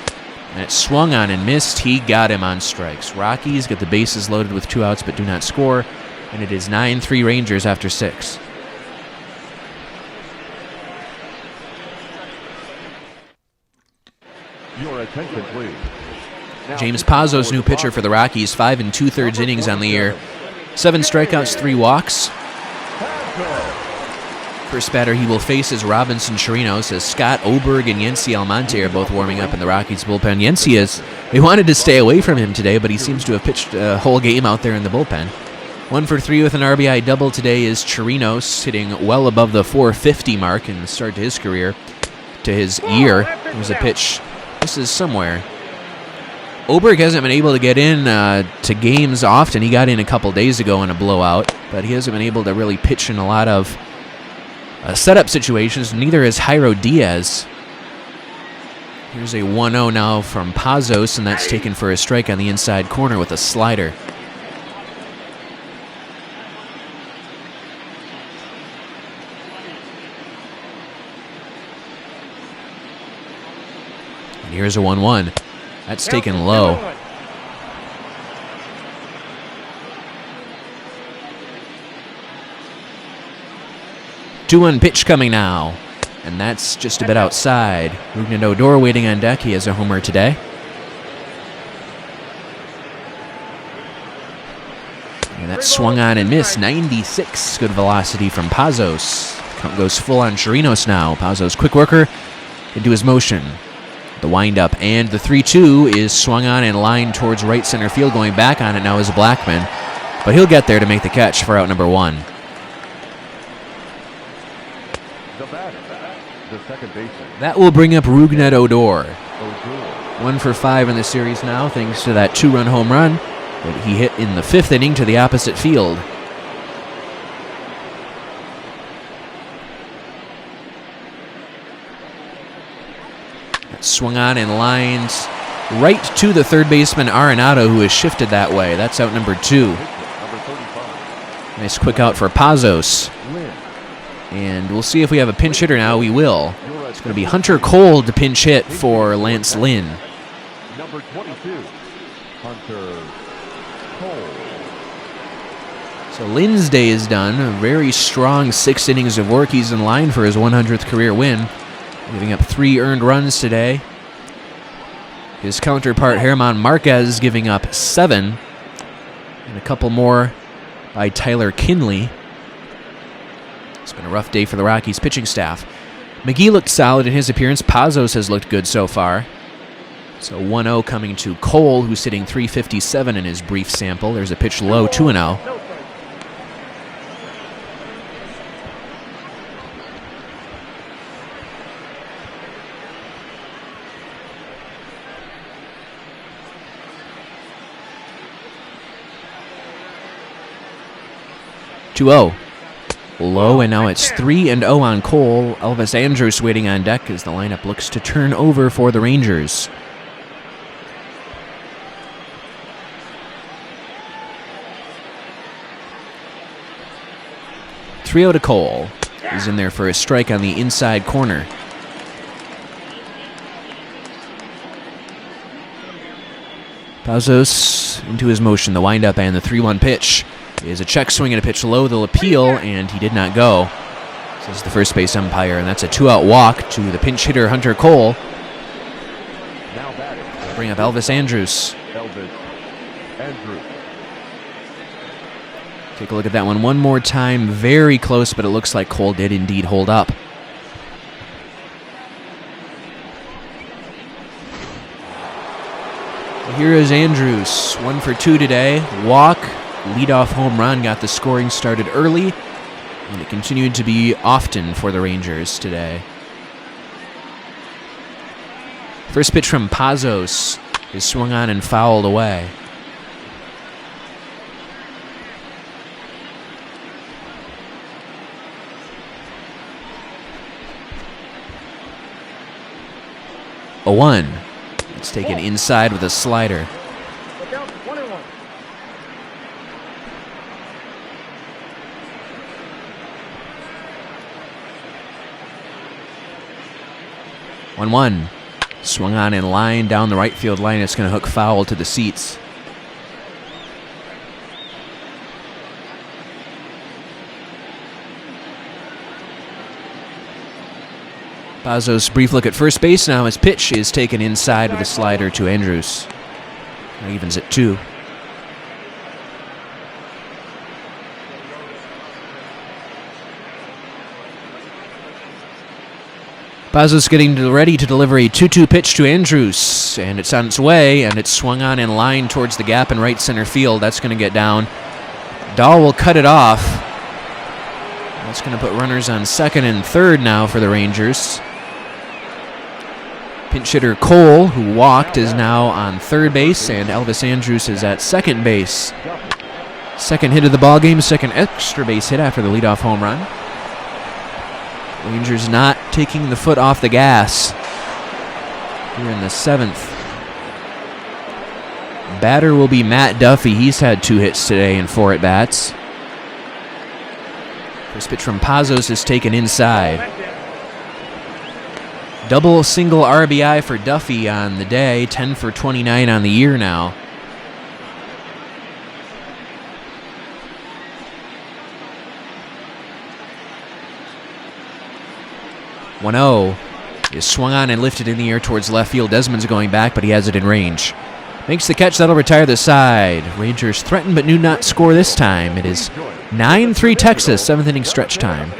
and it swung on and missed. He got him on strikes. Rockies get the bases loaded with 2 outs but do not score, and it is 9-3 Rangers after 6. Your attention, please. James Pazzo's new pitcher for the Rockies, 5 2/3 innings on the year. 7 strikeouts, 3 walks. First batter he will face is Robinson Chirinos, as Scott Oberg and Yency Almonte are both warming up in the Rockies bullpen. Yency they wanted to stay away from him today, but he seems to have pitched a whole game out there in the bullpen. 1 for 3 with an RBI double today is Chirinos, hitting well above the 450 mark in the start to his career, to his year. It was a pitch This is somewhere. Oberg hasn't been able to get in to games often. He got in a couple days ago in a blowout, but he hasn't been able to really pitch in a lot of setup situations. Neither has Jairo Diaz. Here's a 1-0 now from Pazos, and that's taken for a strike on the inside corner with a slider. And here's a 1-1. That's taken low. 2-1 pitch coming now. And that's just a bit outside. Rugnet Odor waiting on deck. He has a homer today. And that swung on and missed. 96. Good velocity from Pazos. Count goes full on Chirinos now. Pazos, quick worker into his motion. The windup and the 3-2 is swung on and lined towards right center field. Going back on it now is Blackman. But he'll get there to make the catch for out number 1. The second baseman. That will bring up Rugnet Odor. 1 for 5 in the series now, thanks to that 2-run home run that he hit in the 5th inning to the opposite field. That swung on and lined right to the third baseman Arenado, who has shifted that way. That's out number 2. Nice quick out for Pazos. And we'll see if we have a pinch hitter now. We will. It's going to be Hunter Cole to pinch hit for Lance Lynn. Number 22, Hunter Cole. So Lynn's day is done. A very strong 6 innings of work. He's in line for his 100th career win, giving up 3 earned runs today. His counterpart Herman Marquez giving up 7, and a couple more by Tyler Kinley. It's been a rough day for the Rockies pitching staff. McGee looked solid in his appearance. Pazos has looked good so far. So 1-0 coming to Cole, who's hitting .357 in his brief sample. There's a pitch low, 2-0. Low, and now it's 3-0 on Cole. Elvis Andrus waiting on deck as the lineup looks to turn over for the Rangers. Trio to Cole. He's in there for a strike on the inside corner. Pazos into his motion, the windup and the 3-1 pitch. Is a check swing and a pitch low. They'll appeal, and he did not go. Says the first base umpire, and that's a 2-out walk to the pinch hitter Hunter Cole. Now batting. They'll bring up Elvis Andrus. Elvis Andrus. Take a look at that one more time. Very close, but it looks like Cole did indeed hold up. Here is Andrus, 1 for 2 today. Walk. Leadoff home run got the scoring started early, and it continued to be often for the Rangers today. First pitch from Pazos is swung on and fouled away. A 1. It's taken inside with a slider. 1-1. Swung on and line down the right field line. It's going to hook foul to the seats. Pazos' brief look at first base now. His pitch is taken inside with a slider to Andrus. That evens at 2. Pazos getting ready to deliver a 2-2 pitch to Andrus, and it's on its way, and it's swung on and lined towards the gap in right center field. That's going to get down. Dahl will cut it off. That's going to put runners on second and third now for the Rangers. Pinch hitter Cole, who walked, is now on third base, and Elvis Andrews is at second base. Second hit of the ball game, second extra base hit after the leadoff home run. Rangers not taking the foot off the gas here in the 7th. Batter will be Matt Duffy. He's had 2 hits today and 4 at-bats. First pitch from Pazos is taken inside. Double single RBI for Duffy on the day, 10 for 29 on the year now. "1-0 is swung on and lifted in the air towards left field. Desmond's going back, but he has it in range. Makes the catch, that'll retire the side. Rangers threatened but do not score this time. It is 9-3 Texas, 7th inning stretch time.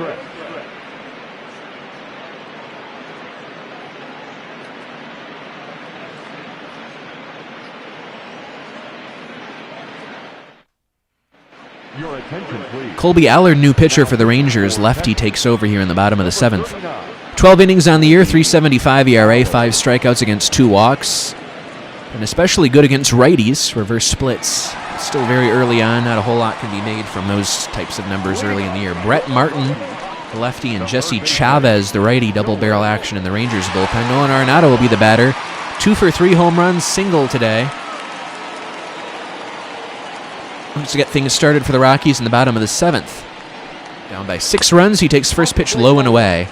Your attention, please. Colby Allard, new pitcher for the Rangers. Lefty takes over here in the bottom of the 7th. 12 innings on the year, 3.75 ERA, 5 strikeouts against 2 walks. And especially good against righties, reverse splits. Still very early on, not a whole lot can be made from those types of numbers early in the year. Brett Martin, the lefty, and Jesse Chavez, the righty, double barrel action in the Rangers bullpen. Nolan Arenado will be the batter. 2 for 3 home runs, single today. Looks to get things started for the Rockies in the bottom of the 7th. Down by 6 runs, he takes first pitch low and away.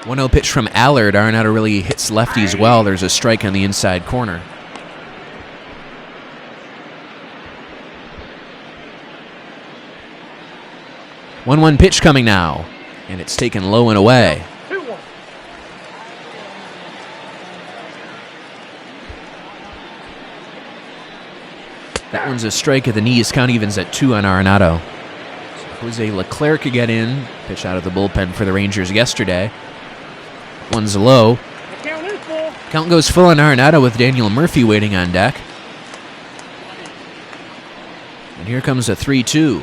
1-0 pitch from Allard. Arenado really hits lefties well. There's a strike on the inside corner. One pitch coming now, and it's taken low and away. That one's a strike at the knees. Count evens at 2 on Arenado. So Jose Leclerc could get in. Pitch out of the bullpen for the Rangers yesterday. One's low. Count goes full on Arenado with Daniel Murphy waiting on deck. And here comes a 3-2.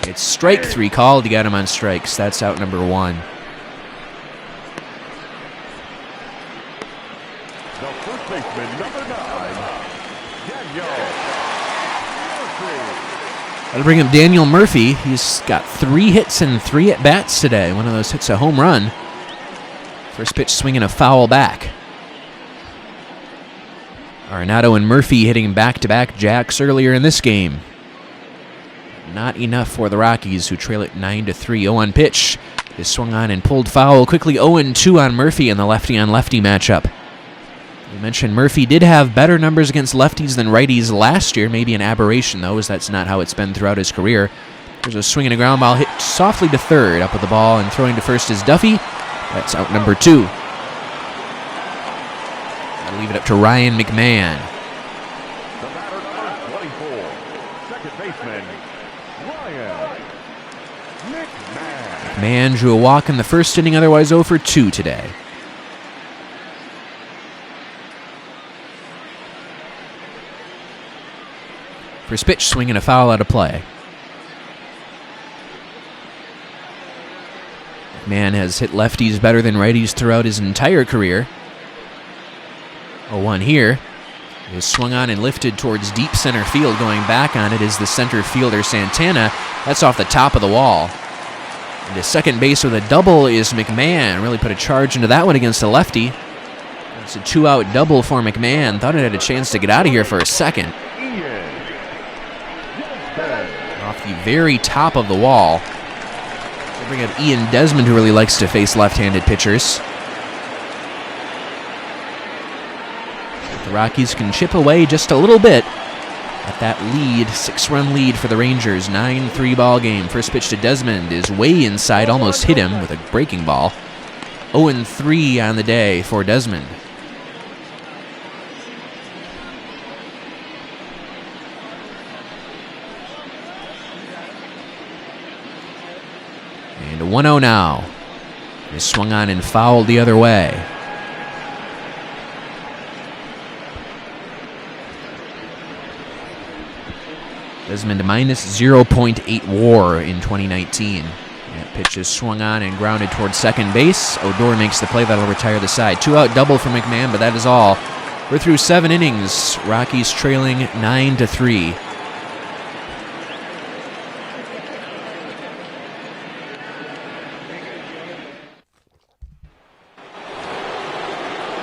It's strike 3 called to get him on strikes. That's out number 1. The first baseman, number 9, Daniel Murphy. That'll bring up Daniel Murphy. He's got 3 hits and 3 at-bats today. One of those hits a home run. First pitch swinging a foul back. Arenado and Murphy hitting back-to-back jacks earlier in this game. Not enough for the Rockies, who trail it 9-3. 0-1 pitch is swung on and pulled foul. Quickly 0-2 on Murphy in the lefty-on-lefty matchup. You mentioned Murphy did have better numbers against lefties than righties last year. Maybe an aberration, though, as that's not how it's been throughout his career. There's a swing and a ground ball hit softly to third. Up with the ball and throwing to first is Duffy. That's out number 2. That'll leave it up to Ryan McMahon. The batter, number 24, second baseman, Ryan McMahon. McMahon drew a walk in the first inning, otherwise 0 for 2 today. First pitch, swinging a foul out of play. McMahon has hit lefties better than righties throughout his entire career. 0-1 here. It is swung on and lifted towards deep center field. Going back on it is the center fielder Santana. That's off the top of the wall. And to second base with a double is McMahon. Really put a charge into that one against a lefty. It's a 2-out double for McMahon. Thought it had a chance to get out of here for a second. Off the very top of the wall. We'll bring up Ian Desmond, who really likes to face left-handed pitchers. The Rockies can chip away just a little bit at that lead, 6-run lead for the Rangers, 9-3 ball game. First pitch to Desmond is way inside, almost hit him with a breaking ball. 0-3 on the day for Desmond. And 1-0 now. Is swung on and fouled the other way. Desmond minus 0.8 WAR in 2019. That pitch is swung on and grounded towards second base. Odor makes the play. That'll retire the side. 2-out double for McMahon, but that is all. We're through 7 innings. Rockies trailing 9-3.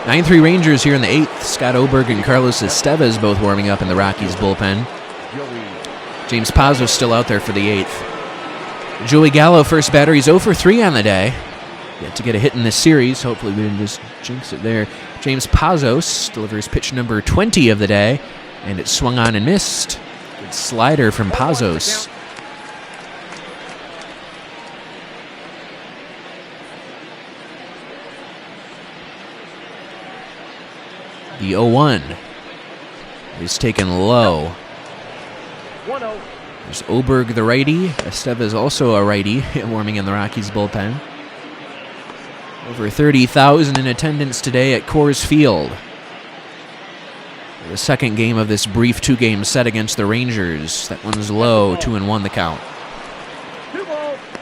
Nine-3 Rangers here in the 8th. Scott Oberg and Carlos Estevez both warming up in the Rockies bullpen. James Pazos still out there for the 8th. Joey Gallo, first batter. He's 0 for 3 on the day. Yet to get a hit in this series. Hopefully we didn't just jinx it there. James Pazos delivers pitch number 20 of the day, and it swung on and missed. Good slider from Pazos. The 0-1 is taken low. 1-0. There's Oberg, the righty. Estevez also a righty, warming in the Rockies bullpen. Over 30,000 in attendance today at Coors Field. The second game of this brief 2-game set against the Rangers. That one's low, 2-1 the count.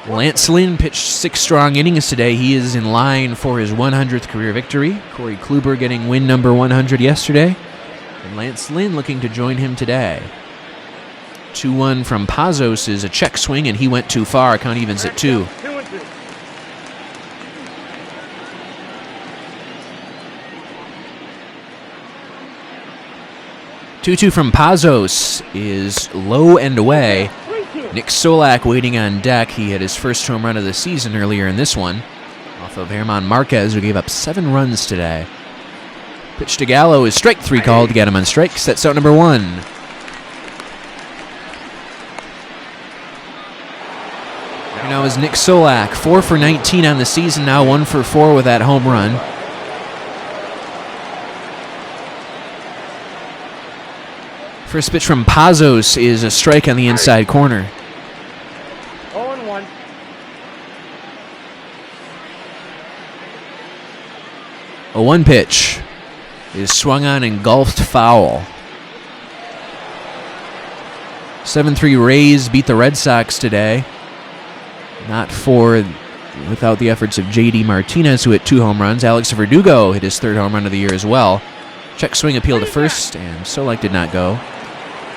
Lance Lynn pitched 6 strong innings today. He is in line for his 100th career victory. Corey Kluber getting win number 100 yesterday. And Lance Lynn looking to join him today. 2-1 from Pazos is a check swing, and he went too far. Count evens at 2. 2-2 from Pazos is low and away. Nick Solak waiting on deck. He had his first home run of the season earlier in this one, off of German Marquez, who gave up 7 runs today. Pitch to Gallo is strike 3 called to get him on strikes. That's out number 1. Here now is Nick Solak, 4 for 19 on the season now, 1 for 4 with that home run. First pitch from Pazos is a strike on the inside corner. 0-1. A 1 pitch is swung on and engulfed foul. 7-3 Rays beat the Red Sox today. Without the efforts of J.D. Martinez, who hit 2 home runs. Alex Verdugo hit his 3rd home run of the year as well. Check swing appeal to first, and Solak did not go.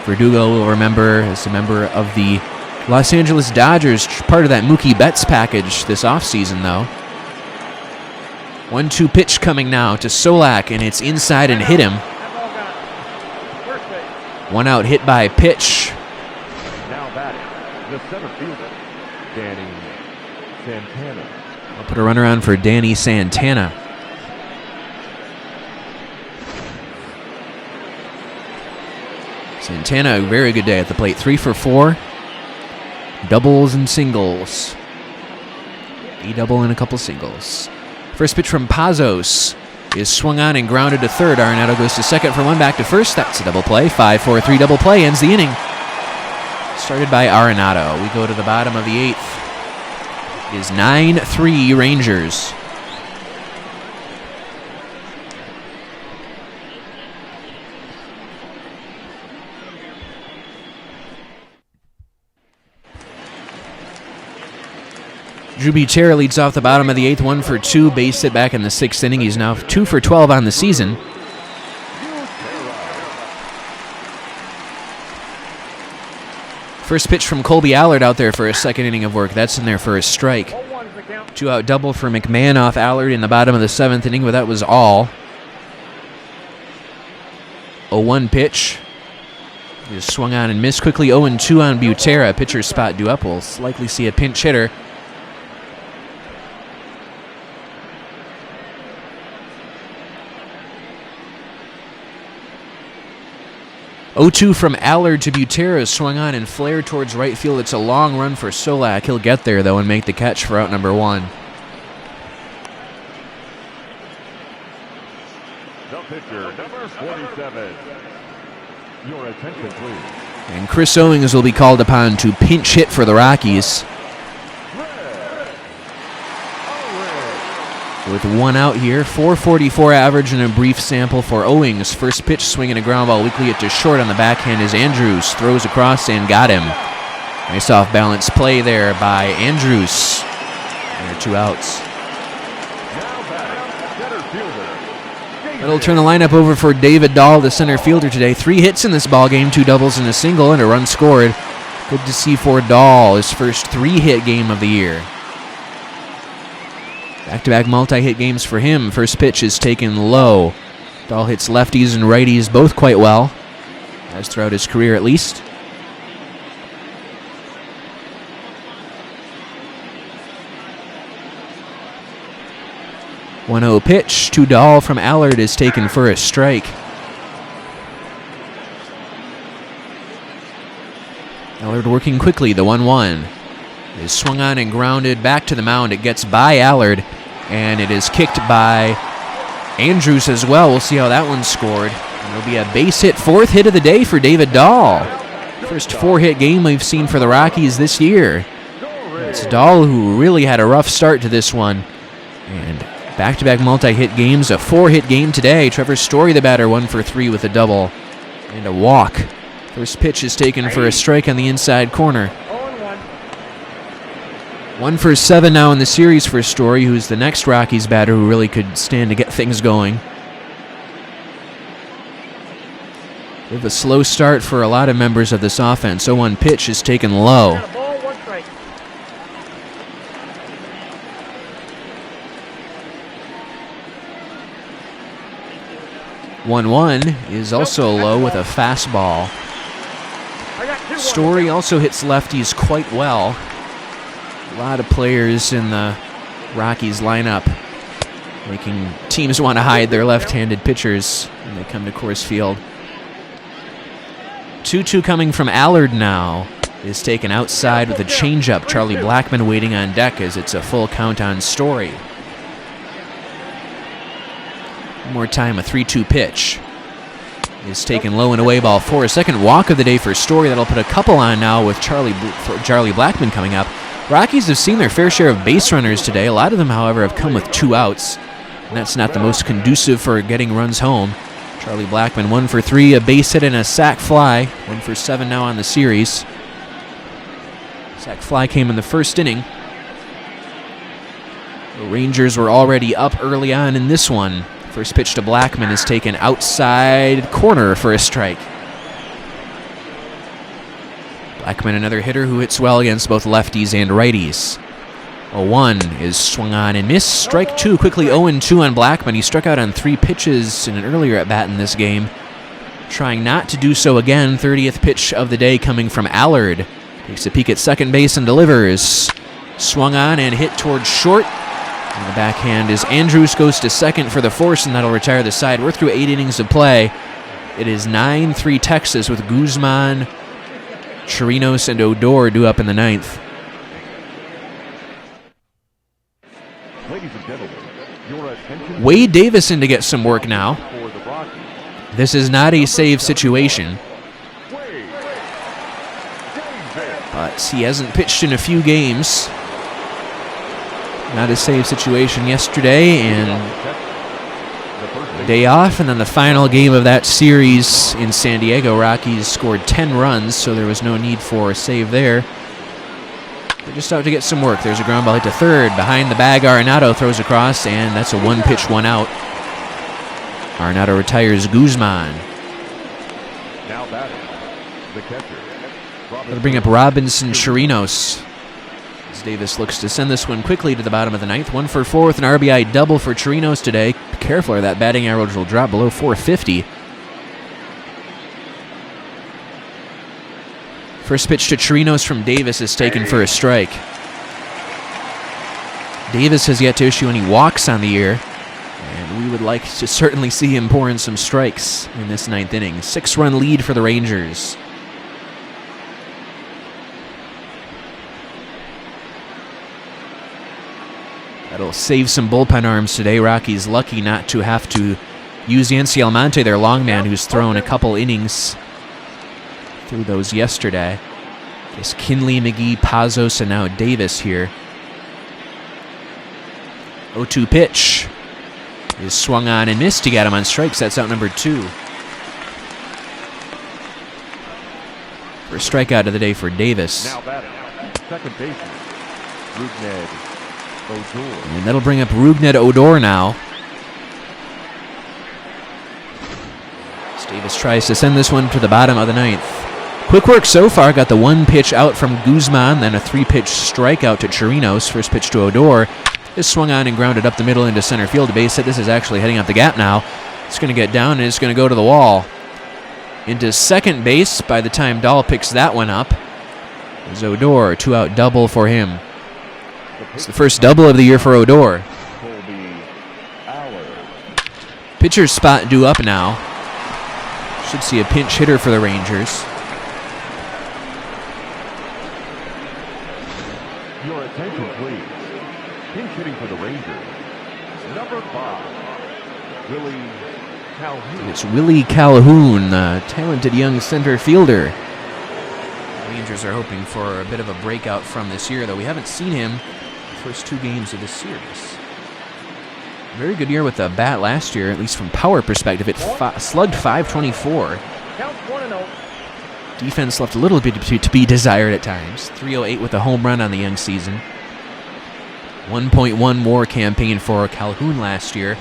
Verdugo will remember as a member of the Los Angeles Dodgers, part of that Mookie Betts package this offseason, though. 1-2 pitch coming now to Solak, and it's inside and hit him. 1 out hit by pitch. Now batting, the center fielder, Danny Santana. I'll put a runner on for Danny Santana. Santana, a very good day at the plate. 3 for 4. Doubles and singles. A double and a couple singles. First pitch from Pazos is swung on and grounded to third. Arenado goes to second for 1, back to first. That's a double play. 5-4-3 double play ends the inning. Started by Arenado. We go to the bottom of the 8th. It is 9-3 Rangers. Drew Butera leads off the bottom of the 8th, 1 for 2, base hit back in the 6th inning. He's now 2 for 12 on the season. First pitch from Colby Allard out there for a 2nd inning of work. That's in there for a strike. 2-out double for McMahon off Allard in the bottom of the 7th inning, but that was all. A 1 pitch is swung on and missed quickly. 0-2 on Butera. Pitcher's spot due up. We'll likely see a pinch hitter. .02 from Allard to Butera, swung on and flared towards right field. It's a long run for Solak. He'll get there, though, and make the catch for out number 1. The pitcher, number 47. Your attention, please. And Chris Owings will be called upon to pinch hit for the Rockies. With 1 out here, 444 average in a brief sample for Owings. First pitch, swinging a ground ball weakly to short on the backhand is Andrews. Throws across and got him. Nice off-balance play there by Andrews. There are 2 outs. Now batting, center fielder. That'll turn the lineup over for David Dahl, the center fielder today. 3 hits in this ball game, 2 doubles and a single, and a run scored. Good to see for Dahl, his first 3-hit game of the year. Back-to-back multi-hit games for him. First pitch is taken low. Dahl hits lefties and righties both quite well, as throughout his career at least. One-0 pitch to Dahl from Allard is taken for a strike. Allard working quickly, the 1-1 is swung on and grounded back to the mound. It gets by Allard, and it is kicked by Andrews as well. We'll see how that one's scored. And it'll be a base hit, 4th hit of the day for David Dahl. First 4-hit game we've seen for the Rockies this year. It's Dahl who really had a rough start to this one. And back-to-back multi-hit games, a 4-hit game today. Trevor Story, the batter, 1 for 3 with a double and a walk. First pitch is taken for a strike on the inside corner. 1 for 7 now in the series for Story, who's the next Rockies batter who really could stand to get things going. We have a slow start for a lot of members of this offense. 0-1 pitch is taken low. 1-1 is also low with a fastball. Story also hits lefties quite well. A lot of players in the Rockies lineup making teams want to hide their left-handed pitchers when they come to Coors Field. 2-2 coming from Allard now is taken outside with a changeup. Charlie Blackmon waiting on deck as it's a full count on Story. One more time, a 3-2 pitch is taken low and away, ball 4. A second walk of the day for Story. That'll put a couple on now with Charlie Blackmon coming up. Rockies have seen their fair share of base runners today. A lot of them, however, have come with 2 outs, and that's not the most conducive for getting runs home. Charlie Blackmon 1 for 3, a base hit and a sac fly. 1 for 7 now on the series. Sac fly came in the first inning. The Rangers were already up early on in this one. First pitch to Blackmon is taken outside corner for a strike. Blackmon, another hitter who hits well against both lefties and righties. 0-1 is swung on and missed. Strike 2, quickly 0-2 on Blackmon. He struck out on 3 pitches in an earlier at-bat in this game. Trying not to do so again. 30th pitch of the day coming from Allard. Takes a peek at second base and delivers. Swung on and hit towards short. And the backhand is Andrews, goes to second for the force, and that'll retire the side. We're through 8 innings of play. It is 9-3 Texas with Guzman, Chirinos, and Odor due up in the 9th. Ladies and gentlemen, your attention. Wade Davis in to get some work now. For the Rockies. This is not a save situation, Wade Davis. but he hasn't pitched in a few games. Not a save situation yesterday, and The first day off, and then the final game of that series in San Diego, Rockies scored 10 runs, so there was no need for a save there. They're just out to get some work. There's a ground ball hit to third. Behind the bag, Arenado throws across, and that's a 1-pitch, 1 out. Arenado retires Guzman. now batting, the catcher. They'll bring up Robinson Chirinos. As Davis looks to send this one quickly to the bottom of the 9th. 1 for 4 with an RBI double for Chirinos today. Be careful or that batting average will drop below 450. First pitch to Chirinos from Davis is taken for a strike. Davis has yet to issue any walks on the year, and we would like to certainly see him pour in some strikes in this 9th inning. 6-run lead for the Rangers. That'll save some bullpen arms today. Rockies lucky not to have to use Yancy Almonte, their long man, who's thrown a couple innings through those yesterday. It's Kinley, McGee, Pazos, and now Davis here. 0-2 pitch is swung on and missed. He got him on strikes. That's out number 2. First strikeout of the day for Davis. Now batting, second baseman, Rugned Odor. And that'll bring up Rugnet Odor now. Davis tries to send this one to the bottom of the ninth. Quick work so far. Got the one pitch out from Guzman, then a 3-pitch strikeout to Chirinos. First pitch to Odor. This swung on and grounded up the middle into center field. Base hit. This is actually heading up the gap now. It's going to get down and it's going to go to the wall. Into second base by the time Dahl picks that one up. There's Odor, 2-out double for him. It's the first double of the year for Odor. Pitcher's spot due up now. Should see a pinch hitter for the Rangers. Your attention, please. Pinch hitting for the Rangers. Number 5, Willie Calhoun. It's Willie Calhoun, a talented young center fielder. The Rangers are hoping for a bit of a breakout from this year, though we haven't seen him the first 2 games of this series. Very good year with the bat last year, at least from power perspective. It slugged .524. Count 1-0. Defense left a little bit to be desired at times. .308 with a home run on the young season. 1.1 WAR campaign for Calhoun last year.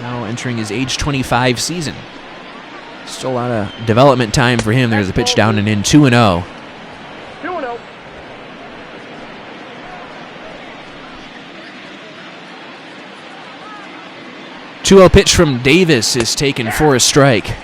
Now entering his age 25 season. Still a lot of development time for him. There's a pitch down and in, 2-0. 2-0. 2-0 pitch from Davis is taken for a strike.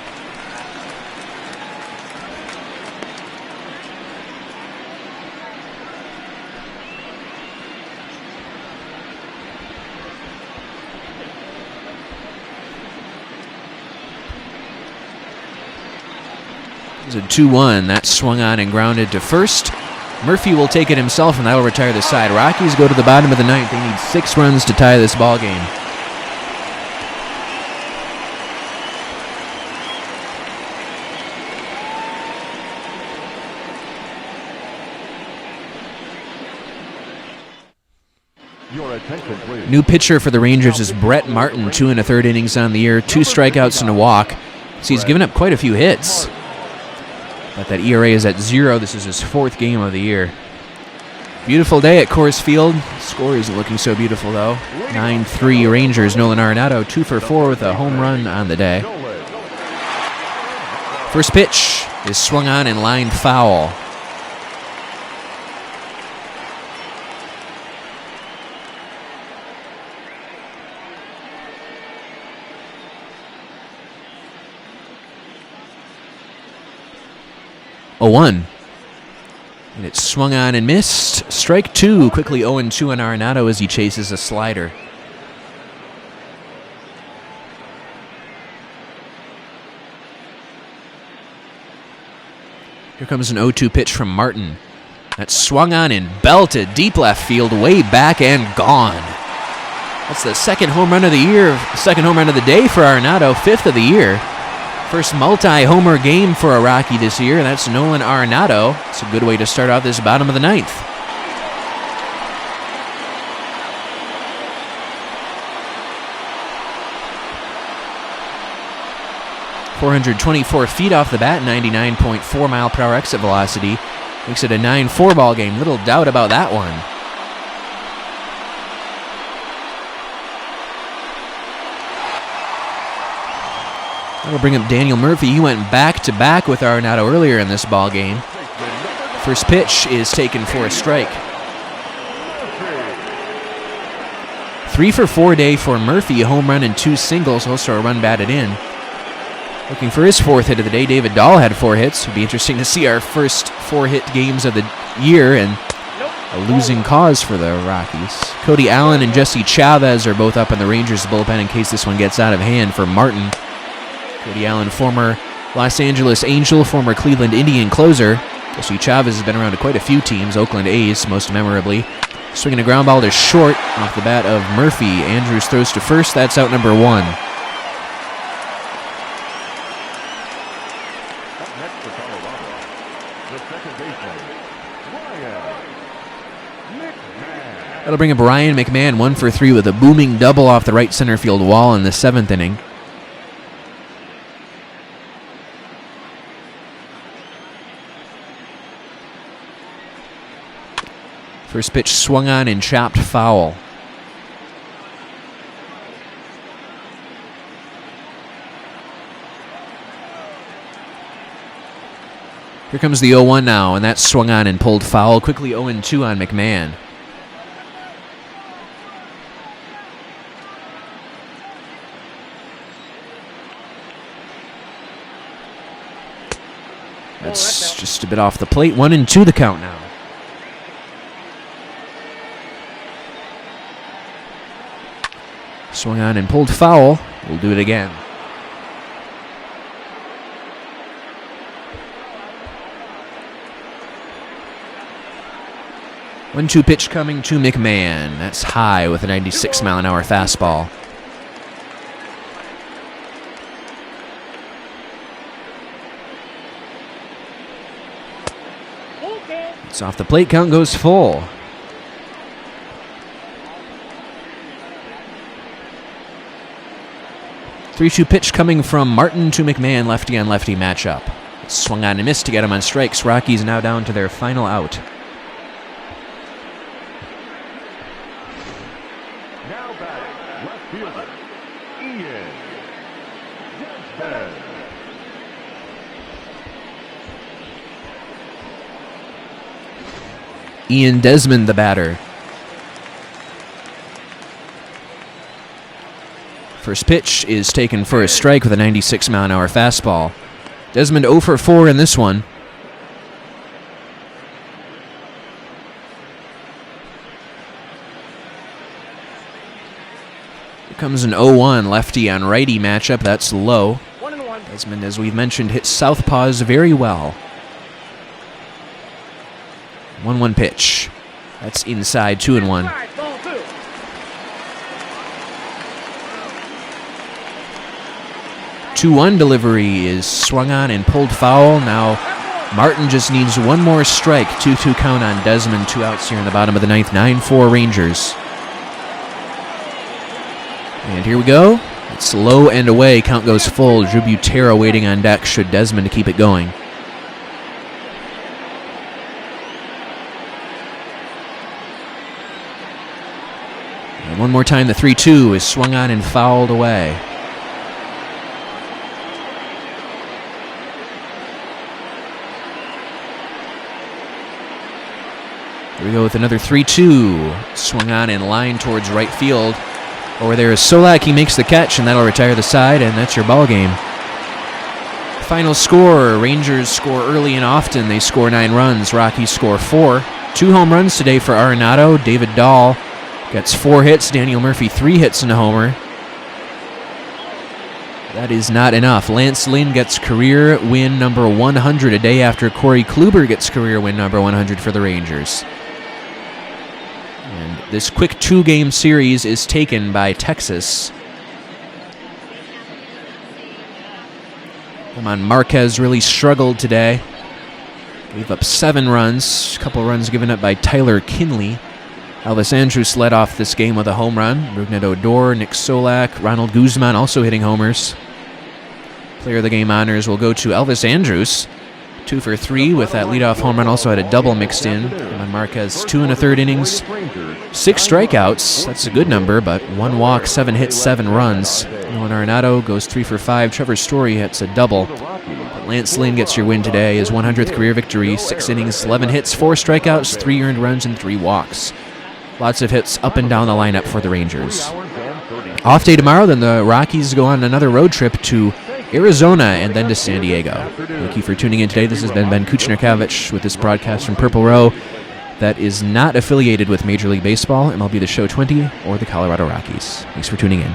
It's a 2-1. That swung on and grounded to first. Murphy will take it himself, and that'll retire the side. Rockies go to the bottom of the ninth. They need 6 runs to tie this ball game. Your attention, please. New pitcher for the Rangers is Brett Martin, 2 1/3 innings on the year, 2 strikeouts and a walk. So he's given up quite a few hits. But that ERA is at 0. This is his 4th game of the year. Beautiful day at Coors Field. Score isn't looking so beautiful, though. 9-3 Rangers. Nolan Arenado, 2 for 4 with a home run on the day. First pitch is swung on and lined foul. A 1. And it swung on and missed. Strike 2. Quickly 0-2 on Arenado as he chases a slider. Here comes an 0-2 pitch from Martin. That swung on and belted deep left field, way back and gone. That's the 2nd home run of the year, 2nd home run of the day for Arenado, 5th of the year. First multi-homer game for a Rocky this year. That's Nolan Arenado. It's a good way to start out this bottom of the ninth. .424 feet off the bat, 99.4 mile per hour exit velocity. Makes it a 9-4 ball game. Little doubt about that one. That'll bring up Daniel Murphy. He went back-to-back with Arenado earlier in this ball game. First pitch is taken for a strike. 3 for 4 day for Murphy. A home run and 2 singles. Also a run batted in. Looking for his 4th hit of the day. David Dahl had 4 hits. It'd be interesting to see our first 4-hit games of the year and a losing cause for the Rockies. Cody Allen and Jesse Chavez are both up in the Rangers bullpen in case this one gets out of hand for Martin. Cody Allen, former Los Angeles Angel, former Cleveland Indian closer. Jesse Chavez has been around to quite a few teams, Oakland A's most memorably. Swinging a ground ball to short off the bat of Murphy. Andrews throws to first. That's out number 1. That'll bring up Ryan McMahon, 1 for 3 with a booming double off the right center field wall in the 7th inning. First pitch swung on and chopped foul. Here comes the 0-1 now, and that's swung on and pulled foul. Quickly 0-2 on McMahon. That's just a bit off the plate. 1-2 the count now. Swung on and pulled foul. We'll do it again. One-two pitch coming to McMahon. That's high with a 96-mile-an-hour fastball. It's off the plate. Count goes full. Three-two pitch coming from Martin to McMahon, lefty-on-lefty matchup. It's swung on and missed to get him on strikes. Rockies now down to their final out. Now batting, left fielder, Ian Desmond. Ian Desmond, the batter. First pitch is taken for a strike with a 96-mile-an-hour fastball. Desmond 0 for 4 in this one. Here comes an 0-1 lefty on righty matchup. That's low. 1-1. Desmond, as we've mentioned, hits southpaws very well. 1-1 pitch. That's inside, 2-1. 2-1 delivery is swung on and pulled foul. Now Martin just needs one more strike. 2-2 count on Desmond. 2 outs here in the bottom of the ninth. 9-4 Rangers. And here we go. It's low and away. Count goes full. Drew Butera waiting on deck should Desmond keep it going. And one more time, the 3-2 is swung on and fouled away. Here we go with another 3-2. Swung on and lined towards right field. Over there is Solak. He makes the catch, and that'll retire the side, and that's your ball game. Final score, Rangers score early and often. They score 9 runs. Rockies score 4. 2 home runs today for Arenado. David Dahl gets 4 hits. Daniel Murphy 3 hits and a homer. That is not enough. Lance Lynn gets career win number 100 a day after Corey Kluber gets career win number 100 for the Rangers. And this quick 2-game series is taken by Texas. Come on, Marquez really struggled today. Gave up 7 runs. A couple runs given up by Tyler Kinley. Elvis Andrus led off this game with a home run. Rougned Odor, Nick Solak, Ronald Guzman also hitting homers. Player of the game honors will go to Elvis Andrus. 2 for 3 with that leadoff home run. Also had a double mixed in. And Marquez 2 1/3 innings, 6 strikeouts. That's a good number, but 1 walk, 7 hits, 7 runs. Nolan Arenado goes 3 for 5. Trevor Story hits a double. But Lance Lynn gets your win today. His 100th career victory. 6 innings, 11 hits, 4 strikeouts, 3 earned runs, and 3 walks. Lots of hits up and down the lineup for the Rangers. Off day tomorrow, then the Rockies go on another road trip to Arizona and then to San Diego. Thank you for tuning in today. This has been Ben Kuchner-Kavich with this broadcast from Purple Row that is not affiliated with Major League Baseball, MLB The Show 20, or the Colorado Rockies. Thanks for tuning in.